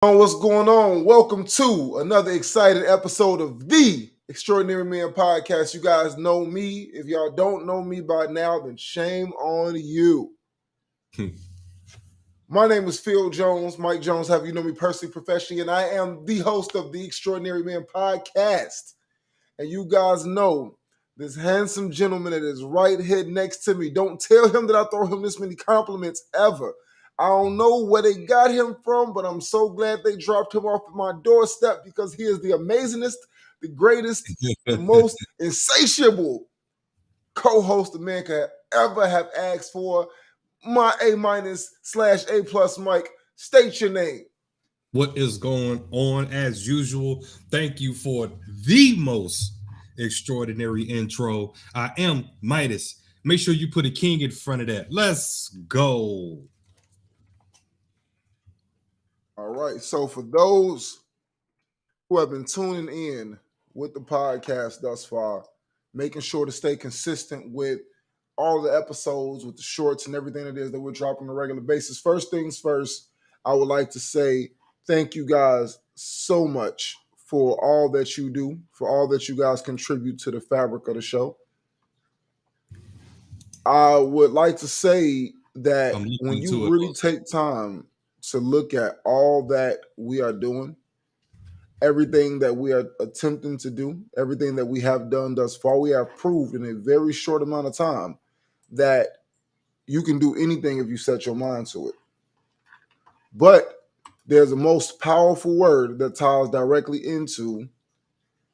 What's going on? Welcome to another exciting episode of the Extraordinary Men Podcast. You guys know me. If y'all don't know me by now, then shame on you. My name is Phil Jones, Mike Jones. Have you know me personally, professionally, and I am the host of the Extraordinary Men Podcast. And you guys know this handsome gentleman that is right here next to me. Don't tell him that I throw him this many compliments ever. I don't know where they got him from, but I'm so glad they dropped him off at my doorstep because he is the amazingest, the greatest, the most insatiable co-host a man could ever have asked for. My A-/A+ Mike, state your name. What is going on? As usual, thank you for the most extraordinary intro. I am Midas. Make sure you put a king in front of that. Let's go. All right. So for those who have been tuning in with the podcast thus far, making sure to stay consistent with all the episodes, with the shorts and everything it is that we're dropping on a regular basis. First things first, I would like to say thank you guys so much for all that you do, for all that you guys contribute to the fabric of the show. I would like to say that I'm when looking you to it. really take time to look at all that we are doing, everything that we are attempting to do, everything that we have done thus far, we have proved in a very short amount of time that you can do anything if you set your mind to it. But there's a most powerful word that ties directly into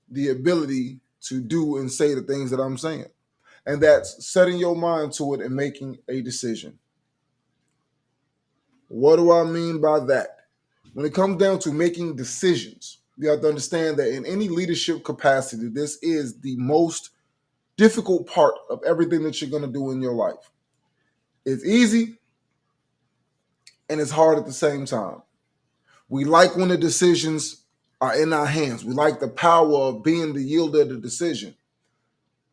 the ability to do and say the things that I'm saying. And that's setting your mind to it and making a decision. What do I mean by that? When it comes down to making decisions, you have to understand that in any leadership capacity, this is the most difficult part of everything that you're going to do in your life. It's easy and it's hard at the same time. We like when the decisions are in our hands. We like the power of being the yielder of the decision.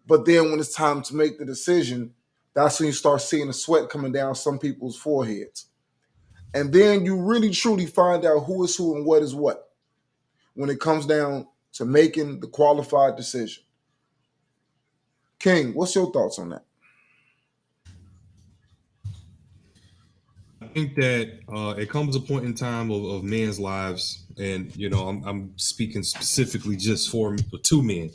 But then when it's time to make the decision, that's when you start seeing the sweat coming down some people's foreheads. And then you really truly find out who is who and what is what when it comes down to making the qualified decision. King, what's your thoughts on that? I think that it comes a point in time of men's lives, and I'm speaking specifically just for two men.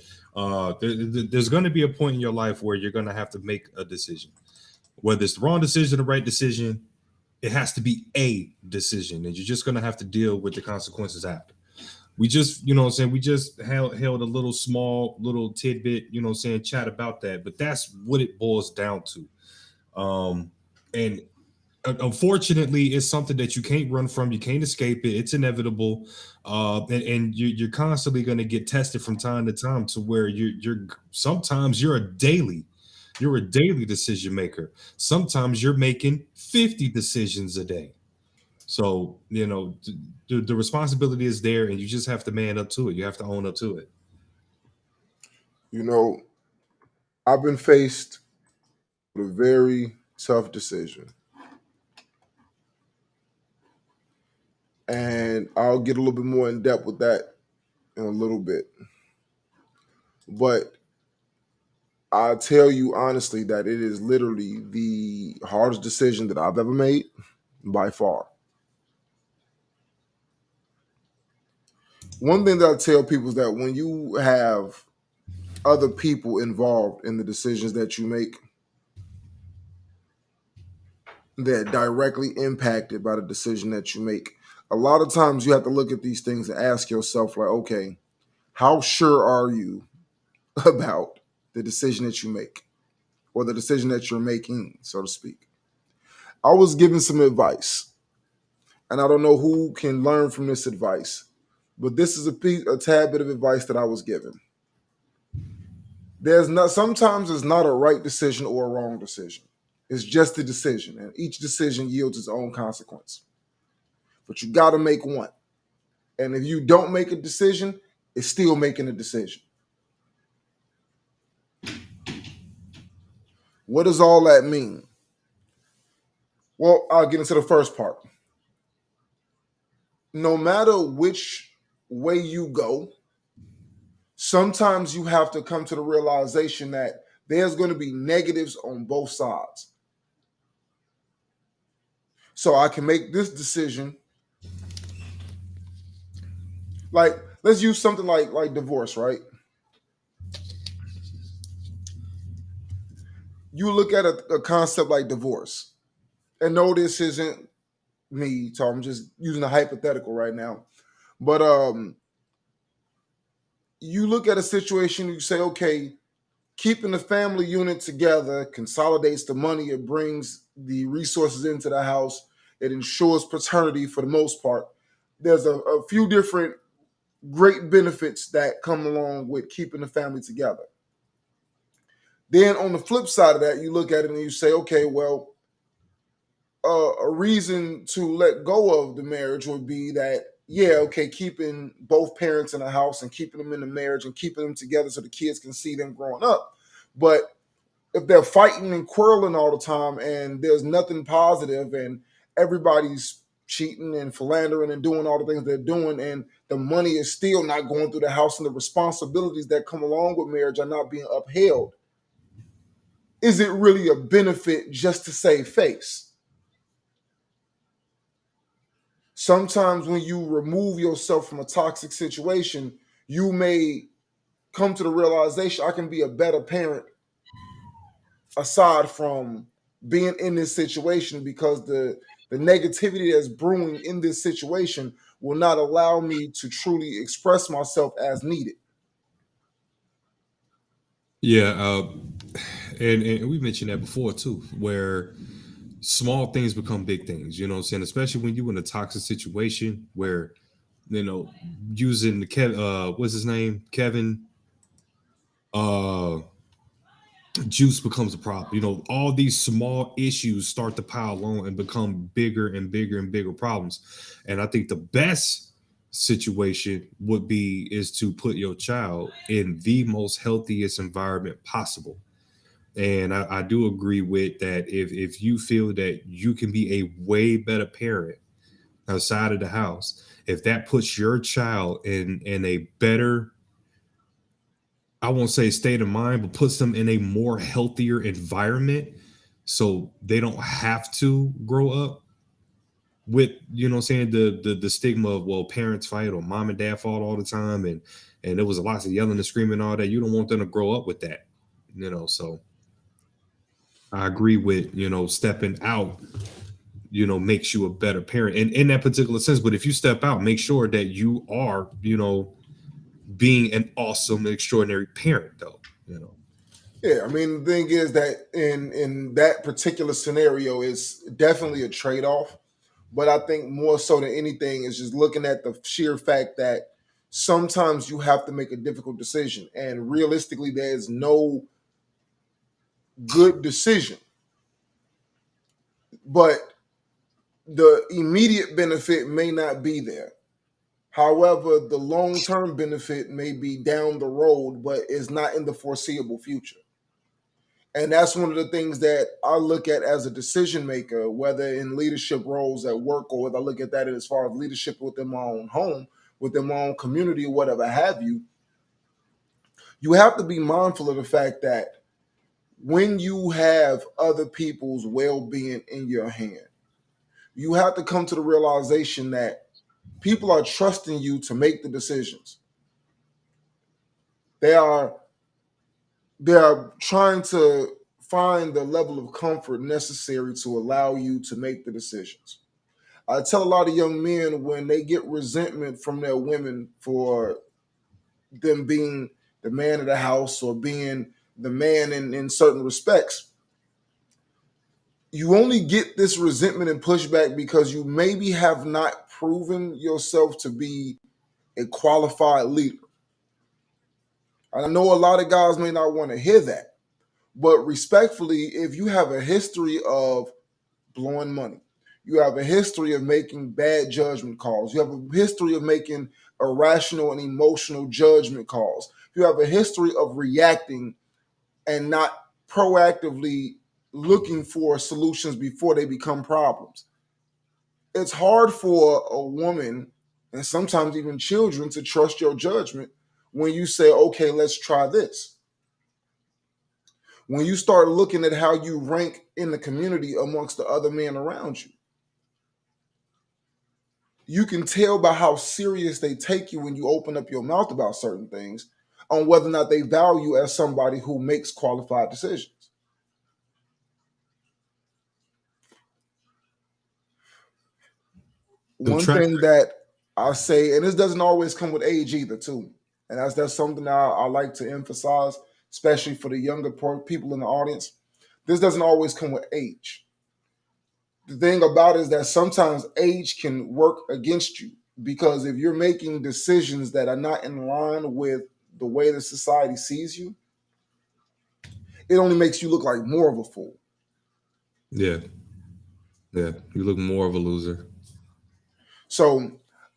There's going to be a point in your life where you're going to have to make a decision, whether it's the wrong decision or the right decision. It has to be a decision, and you're just going to have to deal with the consequences after. We just, what I'm saying, we just held a little small little tidbit, chat about that, but that's what it boils down to. And unfortunately, it's something that you can't run from, you can't escape it, it's inevitable. And you're constantly going to get tested from time to time, to where you're sometimes you're a daily decision maker. Sometimes you're making 50 decisions a day. So, the responsibility is there, and you just have to man up to it. You have to own up to it. You know, I've been faced with a very tough decision. And I'll get a little bit more in depth with that in a little bit. But I tell you honestly that it is literally the hardest decision that I've ever made by far. One thing that I tell people is that when you have other people involved in the decisions that you make that directly impacted by the decision that you make, a lot of times you have to look at these things and ask yourself, like, okay, how sure are you about the decision that you make or the decision that you're making, so to speak? I was given some advice, and I don't know who can learn from this advice, but this is a tad bit of advice that I was given. Sometimes it's not a right decision or a wrong decision. It's just a decision, and each decision yields its own consequence. But you got to make one. And if you don't make a decision, it's still making a decision. What does all that mean? Well, I'll get into the first part. no matter which way you go, sometimes you have to come to the realization that there's going to be negatives on both sides. So I can make this decision. Like, let's use something like divorce, right? You look at a concept like divorce, and no, this isn't me, so I'm just using a hypothetical right now. But you look at a situation, you say, okay, keeping the family unit together consolidates the money, it brings the resources into the house, it ensures paternity for the most part. There's a few different great benefits that come along with keeping the family together. Then on the flip side of that, you look at it and you say, okay, well, a reason to let go of the marriage would be that, yeah, okay, keeping both parents in the house and keeping them in the marriage and keeping them together so the kids can see them growing up. But if they're fighting and quarreling all the time and there's nothing positive and everybody's cheating and philandering and doing all the things they're doing and the money is still not going through the house and the responsibilities that come along with marriage are not being upheld, is it really a benefit just to save face? Sometimes when you remove yourself from a toxic situation, you may come to the realization I can be a better parent aside from being in this situation because the negativity that's brewing in this situation will not allow me to truly express myself as needed. Yeah, and we mentioned that before too, where small things become big things. You know what I'm saying? Especially when you're in a toxic situation where, you know, using the what's his name, Kevin, uh, juice becomes a problem. You know, all these small issues start to pile on and become bigger and bigger and bigger problems. And I think the best situation would be is to put your child in the most healthiest environment possible. And I do agree with that. If you feel that you can be a way better parent outside of the house, if that puts your child in a better, I won't say state of mind, but puts them in a more healthier environment so they don't have to grow up with, you know what I'm saying, the stigma of, well, parents fight or mom and dad fought all the time, and there was lots of yelling and screaming and all that. You don't want them to grow up with that, you know. So I agree with, you know, stepping out, you know, makes you a better parent in that particular sense. But if you step out, make sure that you are, you know, being an awesome, extraordinary parent, though, you know. Yeah, I mean the thing is that in that particular scenario is definitely a trade-off. But I think more so than anything is just looking at the sheer fact that sometimes you have to make a difficult decision. And realistically, there's no good decision. But the immediate benefit may not be there. However, the long term benefit may be down the road, but is not in the foreseeable future. And that's one of the things that I look at as a decision maker, whether in leadership roles at work or whether I look at that as far as leadership within my own home, within my own community, or whatever have you. You have to be mindful of the fact that when you have other people's well being in your hand, you have to come to the realization that people are trusting you to make the decisions. They are they are trying to find the level of comfort necessary to allow you to make the decisions. I tell a lot of young men when they get resentment from their women for them being the man of the house or being the man in certain respects, you only get this resentment and pushback because you maybe have not proven yourself to be a qualified leader. I know a lot of guys may not want to hear that, but respectfully, if you have a history of blowing money, you have a history of making bad judgment calls, you have a history of making irrational and emotional judgment calls, you have a history of reacting and not proactively looking for solutions before they become problems. It's hard for a woman and sometimes even children to trust your judgment when you say, okay, let's try this. When you start looking at how you rank in the community amongst the other men around you, you can tell by how serious they take you when you open up your mouth about certain things on whether or not they value you as somebody who makes qualified decisions. So One track. thing that I say, and this doesn't always come with age either, too, and that's something that I like to emphasize, especially for the younger people in the audience. This doesn't always come with age. The thing about it is that sometimes age can work against you because if you're making decisions that are not in line with the way the society sees you, it only makes you look like more of a fool. Yeah, yeah. You look more of a loser. So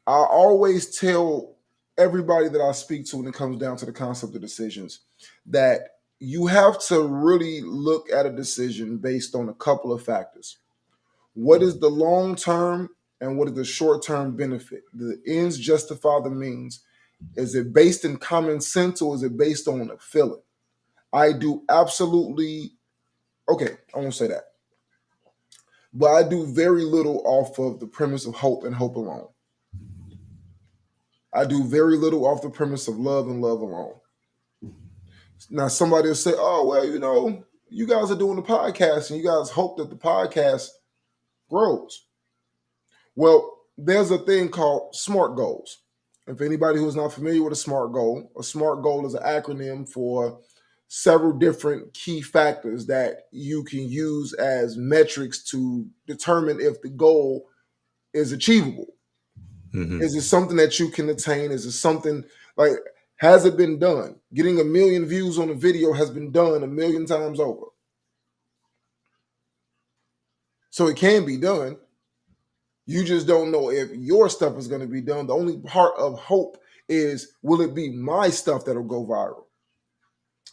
I always tell everybody that I speak to when it comes down to the concept of decisions that you have to really look at a decision based on a couple of factors. What is the long term and what is the short term benefit? The ends justify the means. Is it based in common sense or is it based on a feeling? I do absolutely, okay, I won't say that, but I do very little off of the premise of hope and hope alone. I do very little off the premise of love and love alone. Now, somebody will say, oh, well, you guys are doing the podcast and you guys hope that the podcast grows. Well, there's a thing called SMART goals. If anybody who's not familiar with a SMART goal is an acronym for several different key factors that you can use as metrics to determine if the goal is achievable. Mm-hmm. Is it something that you can attain? Is it something like, has it been done? Getting 1 million views on a video has been done 1 million times over. So it can be done. You just don't know if your stuff is going to be done. The only part of hope is, will it be my stuff that'll go viral?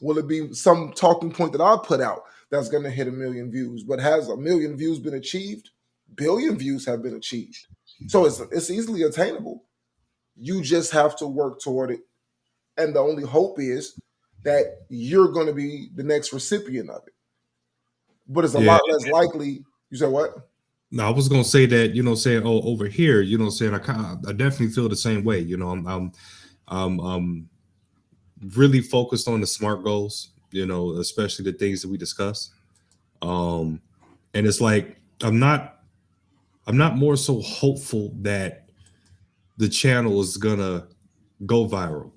Will it be some talking point that I put out that's going to hit 1 million views? But has 1 million views been achieved? 1 billion views have been achieved. So it's easily attainable. You just have to work toward it. And the only hope is that you're going to be the next recipient of it. But it's a Yeah. lot less likely. You said what? No, I was gonna say that, saying, oh, over here, saying I definitely feel the same way. I'm really focused on the SMART goals, especially the things that we discuss. And it's like I'm not more so hopeful that the channel is gonna go viral.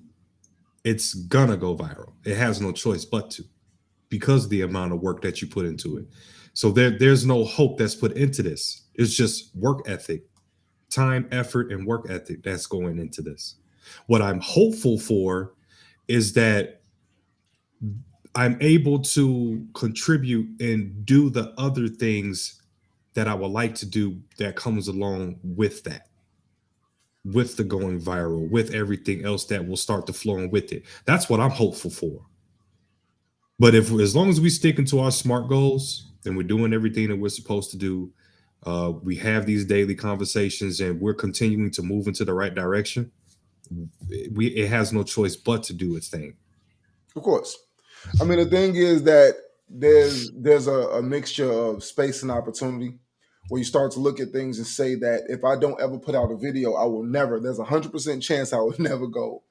It's gonna go viral. It has no choice but to, because of the amount of work that you put into it. So there's no hope that's put into this. It's just work ethic, time, effort, and work ethic that's going into this. What I'm hopeful for is that I'm able to contribute and do the other things that I would like to do that comes along with that, with the going viral, with everything else that will start to flow in with it. That's what I'm hopeful for. But if, as long as we stick into our SMART goals and we're doing everything that we're supposed to do, we have these daily conversations and we're continuing to move into the right direction, it has no choice but to do its thing. Of course. I mean, the thing is that there's a mixture of space and opportunity where you start to look at things and say that if I don't ever put out a video, I will never. There's 100% chance I will never go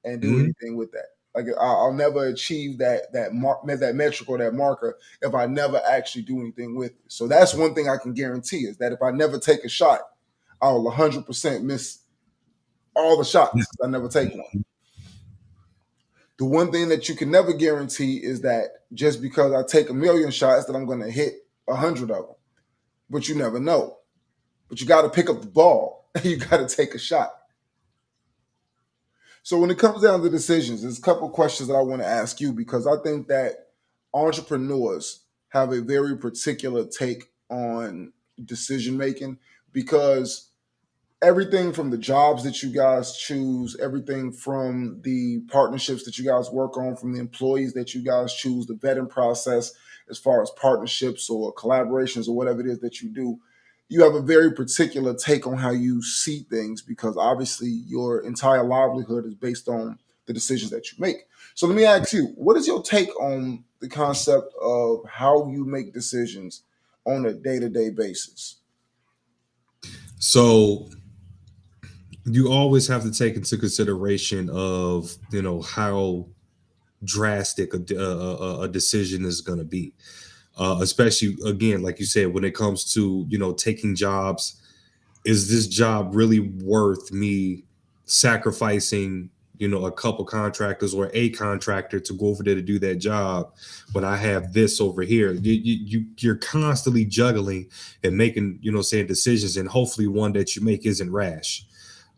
and do Mhm. anything with that. Like I'll never achieve that metric or that marker if I never actually do anything with it. So that's one thing I can guarantee is that if I never take a shot, I'll 100% miss all the shots. I never take one. The one thing that you can never guarantee is that just because I take 1 million shots that I'm going to hit 100 of them. But you never know. But you got to pick up the ball and you got to take a shot. So when it comes down to decisions, there's a couple of questions that I want to ask you because I think that entrepreneurs have a very particular take on decision making because everything from the jobs that you guys choose, everything from the partnerships that you guys work on, from the employees that you guys choose, the vetting process as far as partnerships or collaborations or whatever it is that you do, you have a very particular take on how you see things because obviously your entire livelihood is based on the decisions that you make. So let me ask you, what is your take on the concept of how you make decisions on a day-to-day basis? So you always have to take into consideration of how drastic a decision is going to be, especially again, like you said, when it comes to taking jobs. Is this job really worth me sacrificing a couple contractors or a contractor to go over there to do that job when I have this over here? You're constantly juggling and making saying decisions, and hopefully one that you make isn't rash.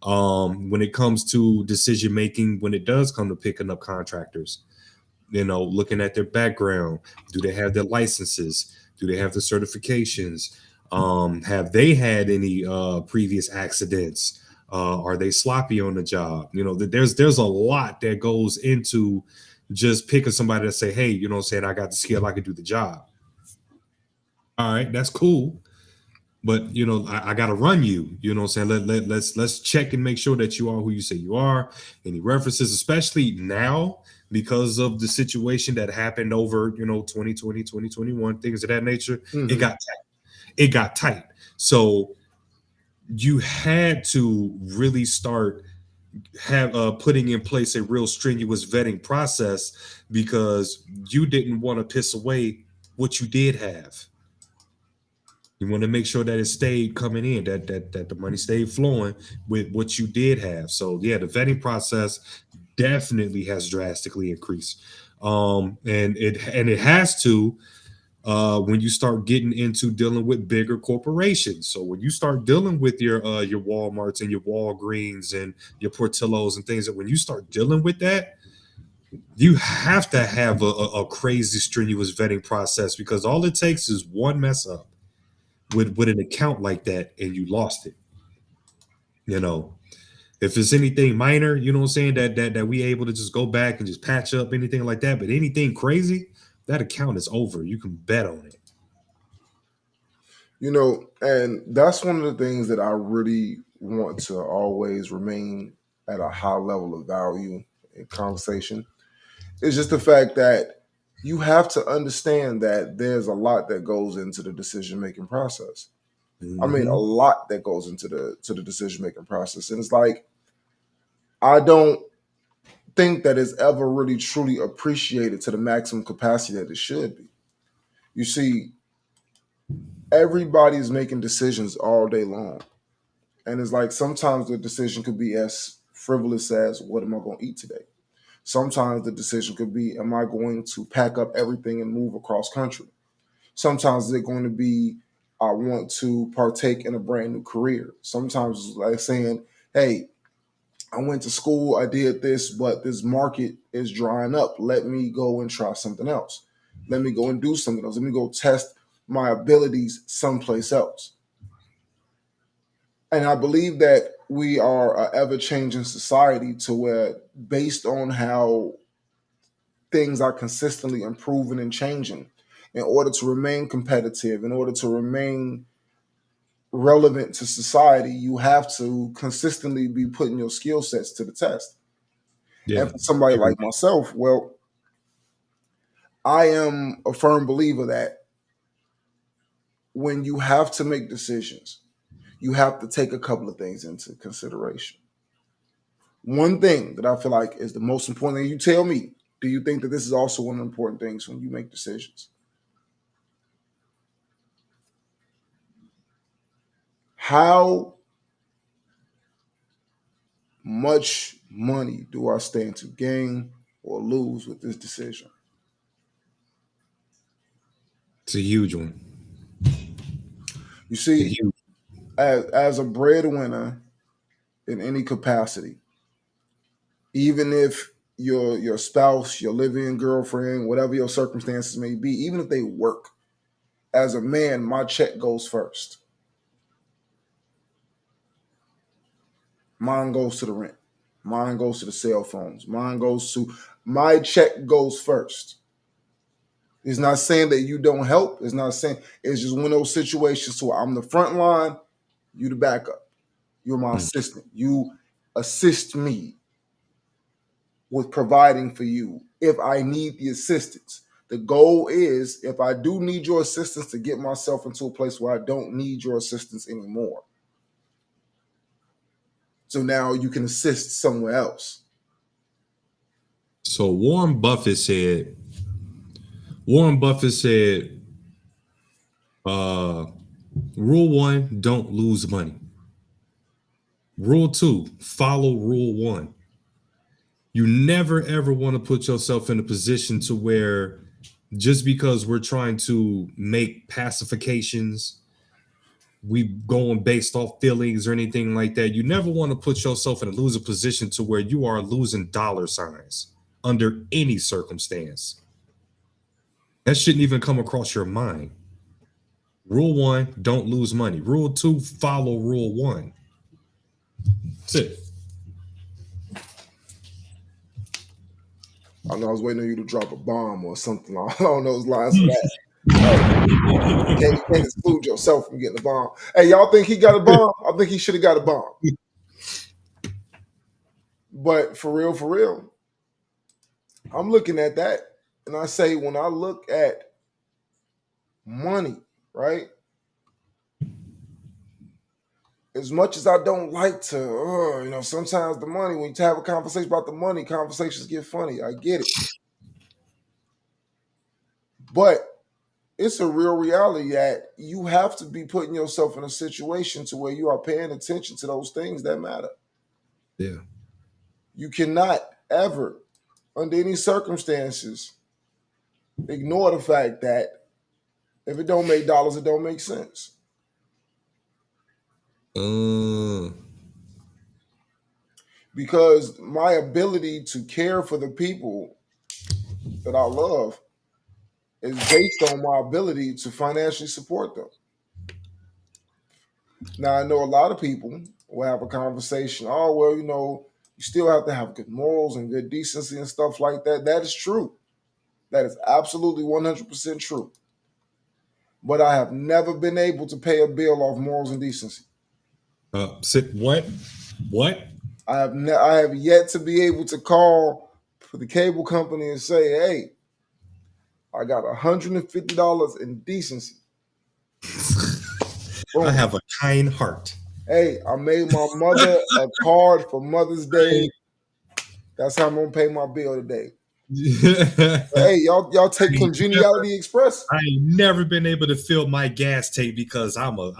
When it comes to decision making, when it does come to picking up contractors, looking at their background, do they have their licenses, do they have the certifications, have they had any previous accidents, are they sloppy on the job? There's a lot that goes into just picking somebody to say, hey, saying I got the skill, I can do the job. All right, that's cool, but I got to run you. Saying let's check and make sure that you are who you say you are. Any references, especially now because of the situation that happened over 2020, 2021, things of that nature. It Mm-hmm. got tight. So you had to really start have putting in place a real strenuous vetting process because you didn't want to piss away what you did have. You want to make sure that it stayed coming in, that the money stayed flowing with what you did have. So yeah, the vetting process definitely has drastically increased. And it has to when you start getting into dealing with bigger corporations. So when you start dealing with your Walmarts and your Walgreens and your Portillos and things, that when you start dealing with that, you have to have a crazy strenuous vetting process because all it takes is one mess up with an account like that and you lost it. You know, if it's anything minor, you know what I'm saying, that we able to just go back and just patch up anything like that, but anything crazy, that account is over. You can bet on it. And that's one of the things that I really want to always remain at a high level of value in conversation. It's just the fact that you have to understand that there's a lot that goes into the decision making process. I mean, a Hmm. lot that goes into the decision making process, and it's like I don't think that it's ever really truly appreciated to the maximum capacity that it should be. You see, everybody's making decisions all day long. And it's like sometimes the decision could be as frivolous as what am I going to eat today? Sometimes the decision could be, am I going to pack up everything and move across country? Sometimes it's going to be, I want to partake in a brand new career. Sometimes it's like saying, hey, I went to school, I did this, but this market is drying up. Let me go and try something else. Let me go and do something else. Let me go test my abilities someplace else. And I believe that we are an ever changing society to where, based on how things are consistently improving and changing, in order to remain competitive, in order to remain relevant to society, you have to consistently be putting your skill sets to the test. Yeah. And for somebody like myself, well, I am a firm believer that when you have to make decisions, you have to take a couple of things into consideration. One thing that I feel like is the most important thing, you tell me, do you think that this is also one of the important things when you make decisions? How much money do I stand to gain or lose with this decision? It's a huge one. You It's a see, huge. as a breadwinner in any capacity, even if your spouse, your living girlfriend, whatever your circumstances may be, even if they work, as a man, my check goes first. Mine goes to the rent. Mine goes to the cell phones. My check goes first. It's not saying that you don't help. It's not saying, it's just one of those situations where I'm the front line, you the backup. You're my assistant. You assist me with providing for you if I need the assistance. The goal is, if I do need your assistance, to get myself into a place where I don't need your assistance anymore. So now you can assist somewhere else. So Warren Buffett said, rule 1, don't lose money. Rule 2, follow rule 1. You never ever want to put yourself in a position to where, just because we're trying to make pacifications, we going based off feelings or anything like that. You never want to put yourself in a losing position to where you are losing dollar signs under any circumstance. That shouldn't even come across your mind. Rule 1, don't lose money. Rule 2, follow rule 1. That's it. I know I was waiting on you to drop a bomb or something along those lines of that. You can't exclude yourself from getting a bomb. Hey, y'all think he got a bomb? I think he should have got a bomb. But for real, I'm looking at that, and I say, when I look at money, right? As much as I don't like to, sometimes the money, when you have a conversation about the money, conversations get funny. I get it. But it's a real reality that you have to be putting yourself in a situation to where you are paying attention to those things that matter. Yeah. You cannot ever, under any circumstances, ignore the fact that if it don't make dollars, it don't make sense. Because my ability to care for the people that I love is based on my ability to financially support them. Now, I know a lot of people will have a conversation, oh, well, you still have to have good morals and good decency and stuff like that. That is true. That is absolutely 100% true. But I have never been able to pay a bill off morals and decency. What? I have yet to be able to call for the cable company and say, hey, I got $150 in decency. I have a kind heart. Hey, I made my mother a card for Mother's Day. That's how I'm gonna pay my bill today. Hey, y'all take Congeniality Express. I ain't never been able to fill my gas tank because I'm a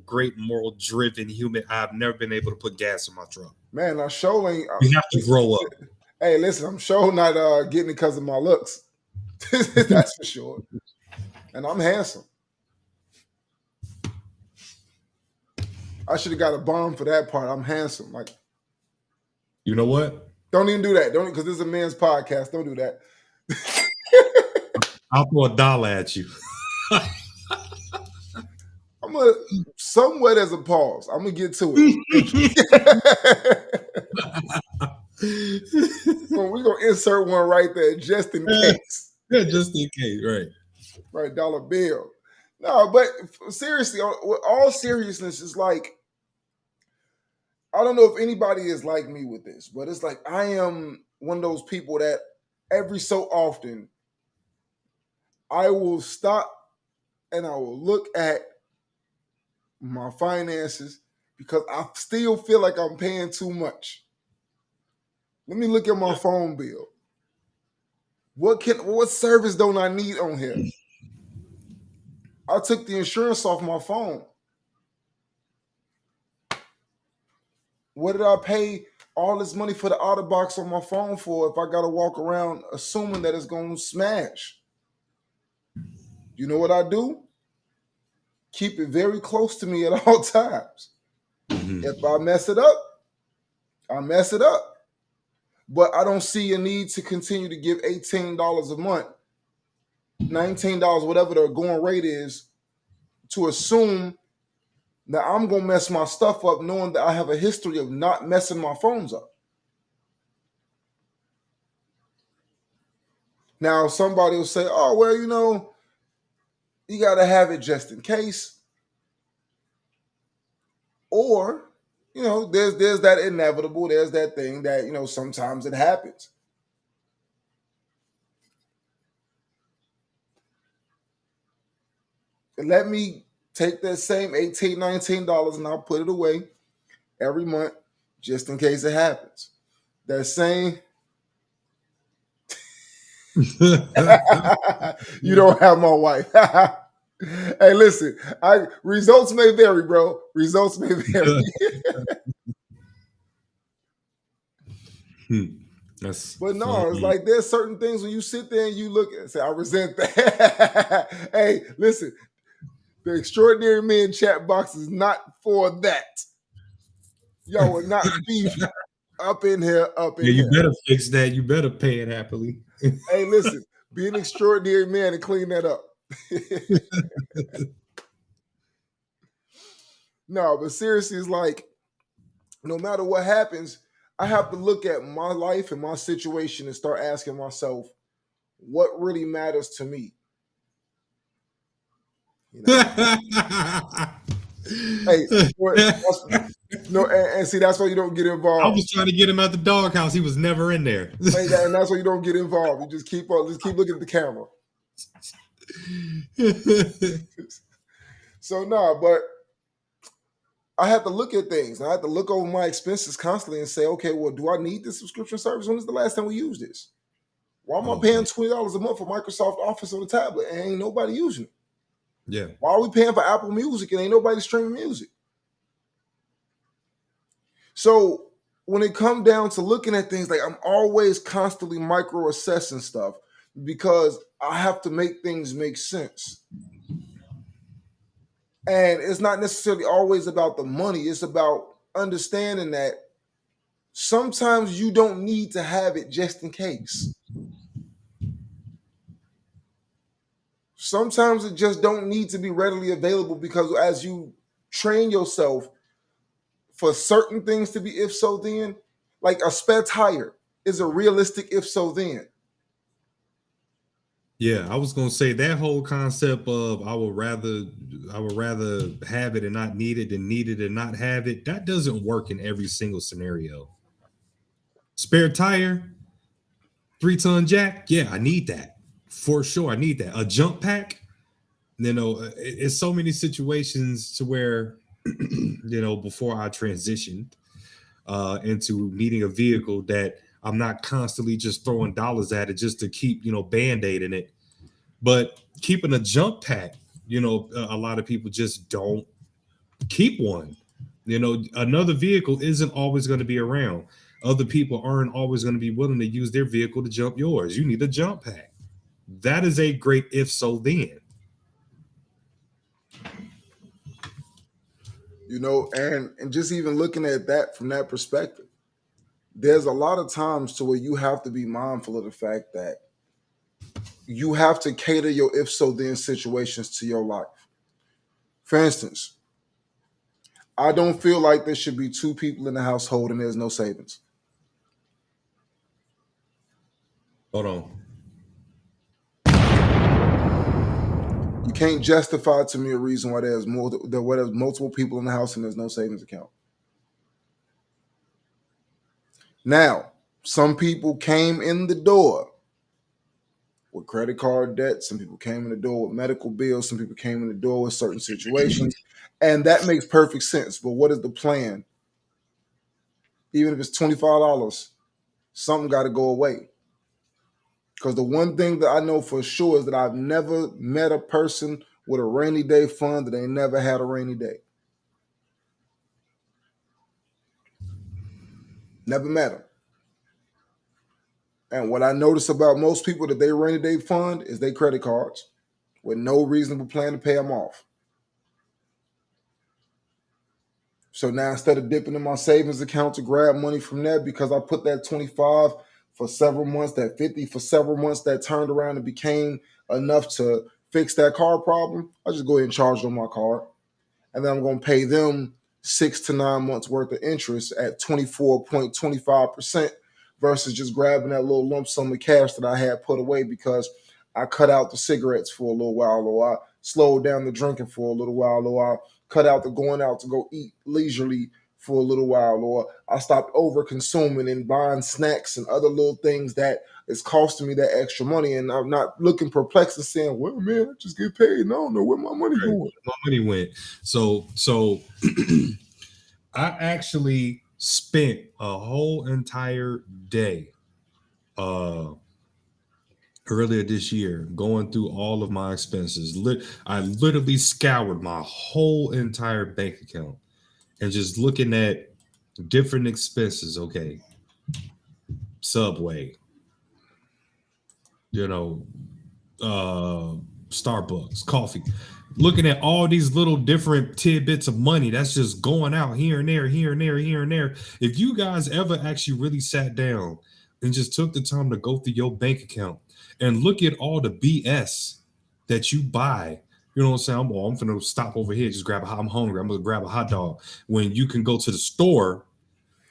great moral driven human. I've never been able to put gas in my truck. Man, I sure ain't. You have to grow up. Hey, listen, I'm sure not getting it because of my looks. That's for sure. And I'm handsome. I should have got a bomb for that part. I'm handsome. Like, you know what? Don't even do that. Don't, because this is a men's podcast. Don't do that. I'll throw $1 at you. I'm gonna somewhat as a pause. I'm gonna get to it. We're gonna insert one right there just in case. Yeah, just in case, right? Right, dollar bill. No, but seriously, with all seriousness, it's like, I don't know if anybody is like me with this, but it's like I am one of those people that every so often I will stop and I will look at my finances because I still feel like I'm paying too much. Let me look at my phone bill. What service don't I need on here? I took the insurance off my phone. What did I pay all this money for the OtterBox on my phone for if I got to walk around assuming that it's going to smash? You know what I do? Keep it very close to me at all times. Mm-hmm. If I mess it up, I mess it up. But I don't see a need to continue to give $18 a month, $19, whatever the going rate is, to assume that I'm going to mess my stuff up knowing that I have a history of not messing my phones up. Now, somebody will say, oh, well, you got to have it just in case. Or, there's that inevitable, there's that thing that, sometimes it happens. And let me take that same $18, $19 and I'll put it away every month just in case it happens. That same you don't have my wife. Hey, listen, results may vary, bro. Results may vary. But no, funny. it's like there's certain things when you sit there and you look and say, I resent that. Hey, listen, the Extraordinary Men chat box is not for that. Y'all will not beef up in here. You better fix that. You better pay it happily. Hey, listen, be an extraordinary man and clean that up. No, but seriously, it's like no matter what happens, I have to look at my life and my situation and start asking myself, what really matters to me? Hey, and see, that's why you don't get involved. I was trying to get him out the doghouse. He was never in there. And that's why you don't get involved. You just keep looking at the camera. So no, but I have to look at things. I have to look over my expenses constantly and say, okay, well, do I need this subscription service? When is the last time we used this? Why am I paying $20 a month for Microsoft Office on the tablet and ain't nobody using it? Yeah. Why are we paying for Apple Music and ain't nobody streaming music? So when it comes down to looking at things, like I'm always constantly micro assessing stuff because I have to make things make sense. And it's not necessarily always about the money. It's about understanding that sometimes you don't need to have it just in case. Sometimes it just don't need to be readily available because as you train yourself for certain things to be if so then, like a spare tire is a realistic if so then. Yeah, I was gonna say that whole concept of I would rather have it and not need it than need it and not have it. That doesn't work in every single scenario. Spare tire, 3-ton jack. Yeah, I need that for sure. I need that. A jump pack. It's so many situations to where before I transitioned into needing a vehicle that I'm not constantly just throwing dollars at it just to keep, band-aiding it. But keeping a jump pack, a lot of people just don't keep one. Another vehicle isn't always going to be around. Other people aren't always going to be willing to use their vehicle to jump yours. You need a jump pack. That is a great if so then. And just even looking at that from that perspective, there's a lot of times to where you have to be mindful of the fact that you have to cater your if so then situations to your life. For instance, I don't feel like there should be 2 people in the household and there's no savings. Hold on. You can't justify to me a reason why there's multiple people in the house and there's no savings account. Now, some people came in the door with credit card debt. Some people came in the door with medical bills. Some people came in the door with certain situations. And that makes perfect sense. But what is the plan? Even if it's $25, something got to go away. Because the one thing that I know for sure is that I've never met a person with a rainy day fund that they never had a rainy day. Never met them. And what I notice about most people that they rainy day fund is they credit cards with no reasonable plan to pay them off. So now instead of dipping in my savings account to grab money from there because I put that 25 for several months, that 50 for several months, that turned around and became enough to fix that car problem, I just go ahead and charge them my card. And then I'm going to pay them 6 to 9 months worth of interest at 24.25% versus just grabbing that little lump sum of cash that I had put away because I cut out the cigarettes for a little while, or I slowed down the drinking for a little while, or I cut out the going out to go eat leisurely for a little while, or I stopped over consuming and buying snacks and other little things that is costing me that extra money. And I'm not looking perplexed and saying, well, man, I just get paid and I don't know where my money Right. going. My money went. So I actually spent a whole entire day earlier this year going through all of my expenses. I literally scoured my whole entire bank account and just looking at different expenses. Okay, Subway, you know, Starbucks, coffee. Looking at all these little different tidbits of money that's just going out here and there, here and there, here and there. If you guys ever actually really sat down and just took the time to go through your bank account and look at all the BS that you buy, you know what I'm saying? I'm gonna stop over here, just grab I'm hungry. I'm gonna grab a hot dog. When you can go to the store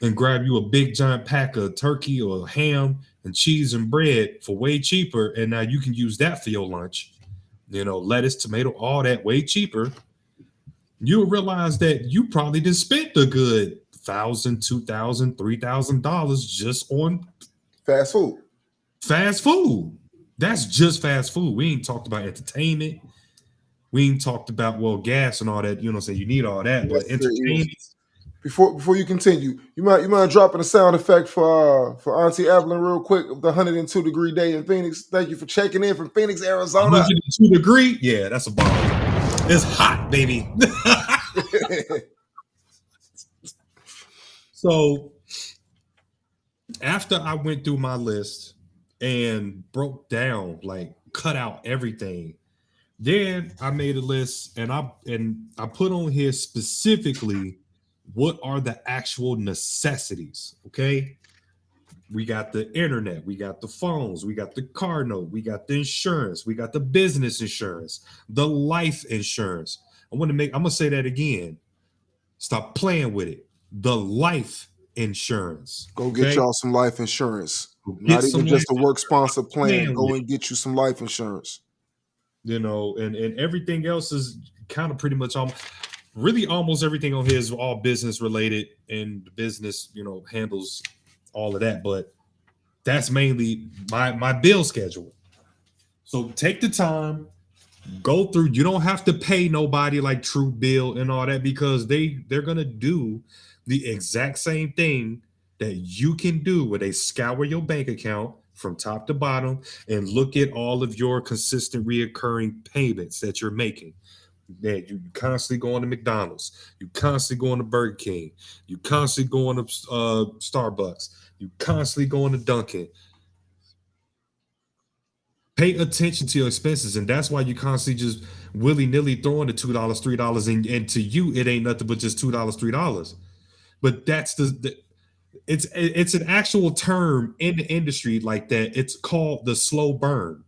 and grab you a big giant pack of turkey or ham and cheese and bread for way cheaper, and now you can use that for your lunch. You know, lettuce, tomato, all that way cheaper. You'll realize that you probably just spent a good $1,000, $2,000, $3,000 just on Fast food. Fast food. That's just fast food. We ain't talked about entertainment. We ain't talked about gas and all that. You know what I'm saying? You need all that, but entertainment. Before you continue, you mind dropping a sound effect for Auntie Evelyn real quick of the 102-degree day in Phoenix. Thank you for checking in from Phoenix, Arizona. 102-degree? Yeah, that's a bomb. It's hot, baby. So after I went through my list and broke down, like cut out everything, then I made a list and I put on here specifically what are the actual necessities. Okay, we got the internet, we got the phones, we got the car note, we got the insurance, we got the business insurance, the life insurance. I'm gonna say that again. Stop playing with it. The life insurance. Go get y'all some life insurance. Not even just a work sponsor plan. Go and get you some life insurance. You know, and everything else is kind of pretty much almost everything on here is all business related, and the business, you know, handles all of that. But that's mainly my bill schedule. So take the time, go through. You don't have to pay nobody like Truebill and all that, because they're gonna do the exact same thing that you can do, where they scour your bank account from top to bottom and look at all of your consistent reoccurring payments that you're making. That you constantly going to McDonald's, you constantly going to Burger King, you constantly going to Starbucks, you constantly going to Dunkin'. Pay attention to your expenses, and that's why you constantly just willy-nilly throwing the $2, $3, and to you it ain't nothing but just $2, $3. But that's it's an actual term in the industry like that. It's called the slow burn.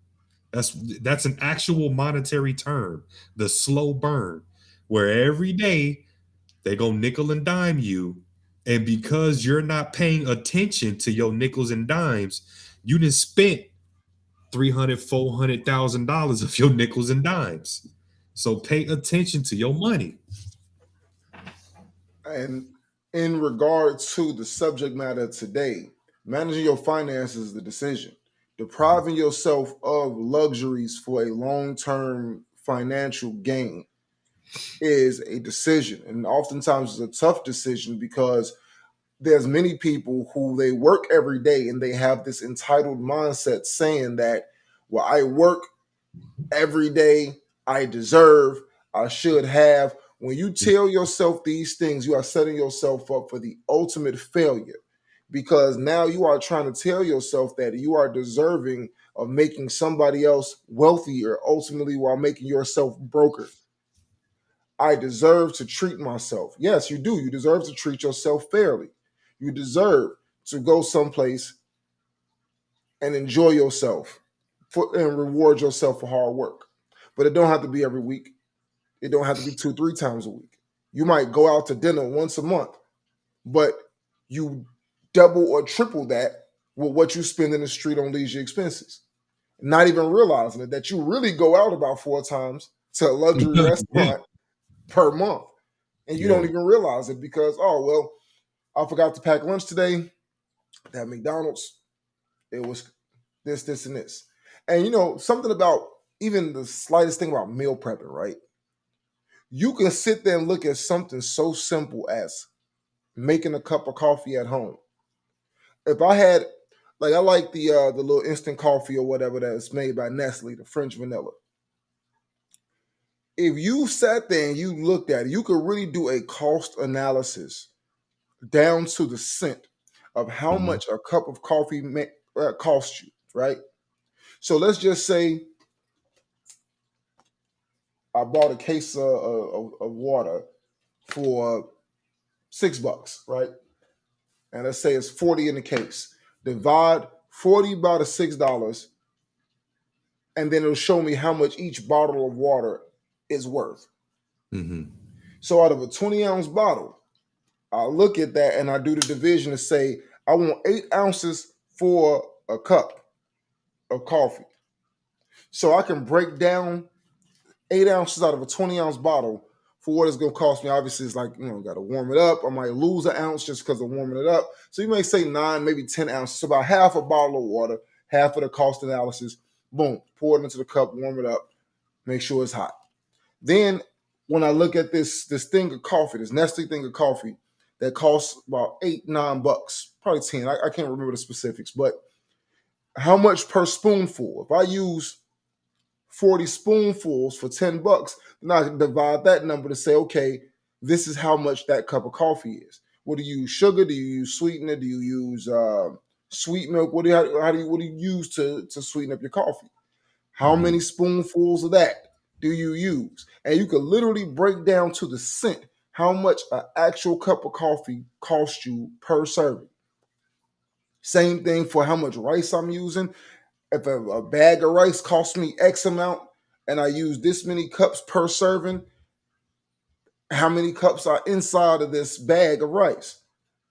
That's an actual monetary term, the slow burn, where every day they go nickel and dime you, and because you're not paying attention to your nickels and dimes, you done spent $300,000-$400,000 of your nickels and dimes. So pay attention to your money. And in regards to the subject matter today, managing your finances is the decision. Depriving yourself of luxuries for a long-term financial gain is a decision. And oftentimes it's a tough decision because there's many people who they work every day and they have this entitled mindset saying that, well, I work every day, I deserve, I should have. When you tell yourself these things, you are setting yourself up for the ultimate failure, because now you are trying to tell yourself that you are deserving of making somebody else wealthier, ultimately while making yourself broker. I deserve to treat myself. Yes, you do. You deserve to treat yourself fairly. You deserve to go someplace and enjoy yourself and reward yourself for hard work. But it don't have to be every week. It don't have to be 2-3 times a week. You might go out to dinner once a month, but you double or triple that with what you spend in the street on leisure expenses, not even realizing it, that you really go out about 4 times to a luxury Yeah. restaurant per month. And you don't Yeah. even realize it because, oh, well, I forgot to pack lunch today. That McDonald's, it was this, and this. And something about even the slightest thing about meal prepping, right? You can sit there and look at something so simple as making a cup of coffee at home. If I had, like, I like the little instant coffee or whatever that's made by Nestle, the French vanilla. If you sat there and you looked at it, you could really do a cost analysis down to the cent of how Mhm. much a cup of coffee costs you, right? So let's just say I bought a case of water for $6, right? And let's say it's 40 in the case. Divide 40 by the $6, and then it'll show me how much each bottle of water is worth. Mhm. So out of a 20-ounce bottle, I look at that and I do the division to say I want 8 ounces for a cup of coffee. So I can break down 8 ounces out of a 20-ounce bottle for what it's going to cost me. Obviously, it's like, got to warm it up. I might lose an ounce just because of warming it up. So you may say 9, maybe 10 ounces. So about half a bottle of water, half of the cost analysis. Boom, pour it into the cup, warm it up, make sure it's hot. Then when I look at this thing of coffee, this Nestle thing of coffee that costs about $8, $9, probably 10. I can't remember the specifics, but how much per spoonful? If I use 40 spoonfuls for $10, then I can divide that number to say, okay, this is how much that cup of coffee is. What do you use? Sugar? Do you use sweetener? Do you use sweet milk? What do you use to sweeten up your coffee? How many Mhm. spoonfuls of that do you use? And you can literally break down to the cent how much an actual cup of coffee costs you per serving. Same thing for how much rice I'm using. If a bag of rice costs me X amount and I use this many cups per serving, how many cups are inside of this bag of rice?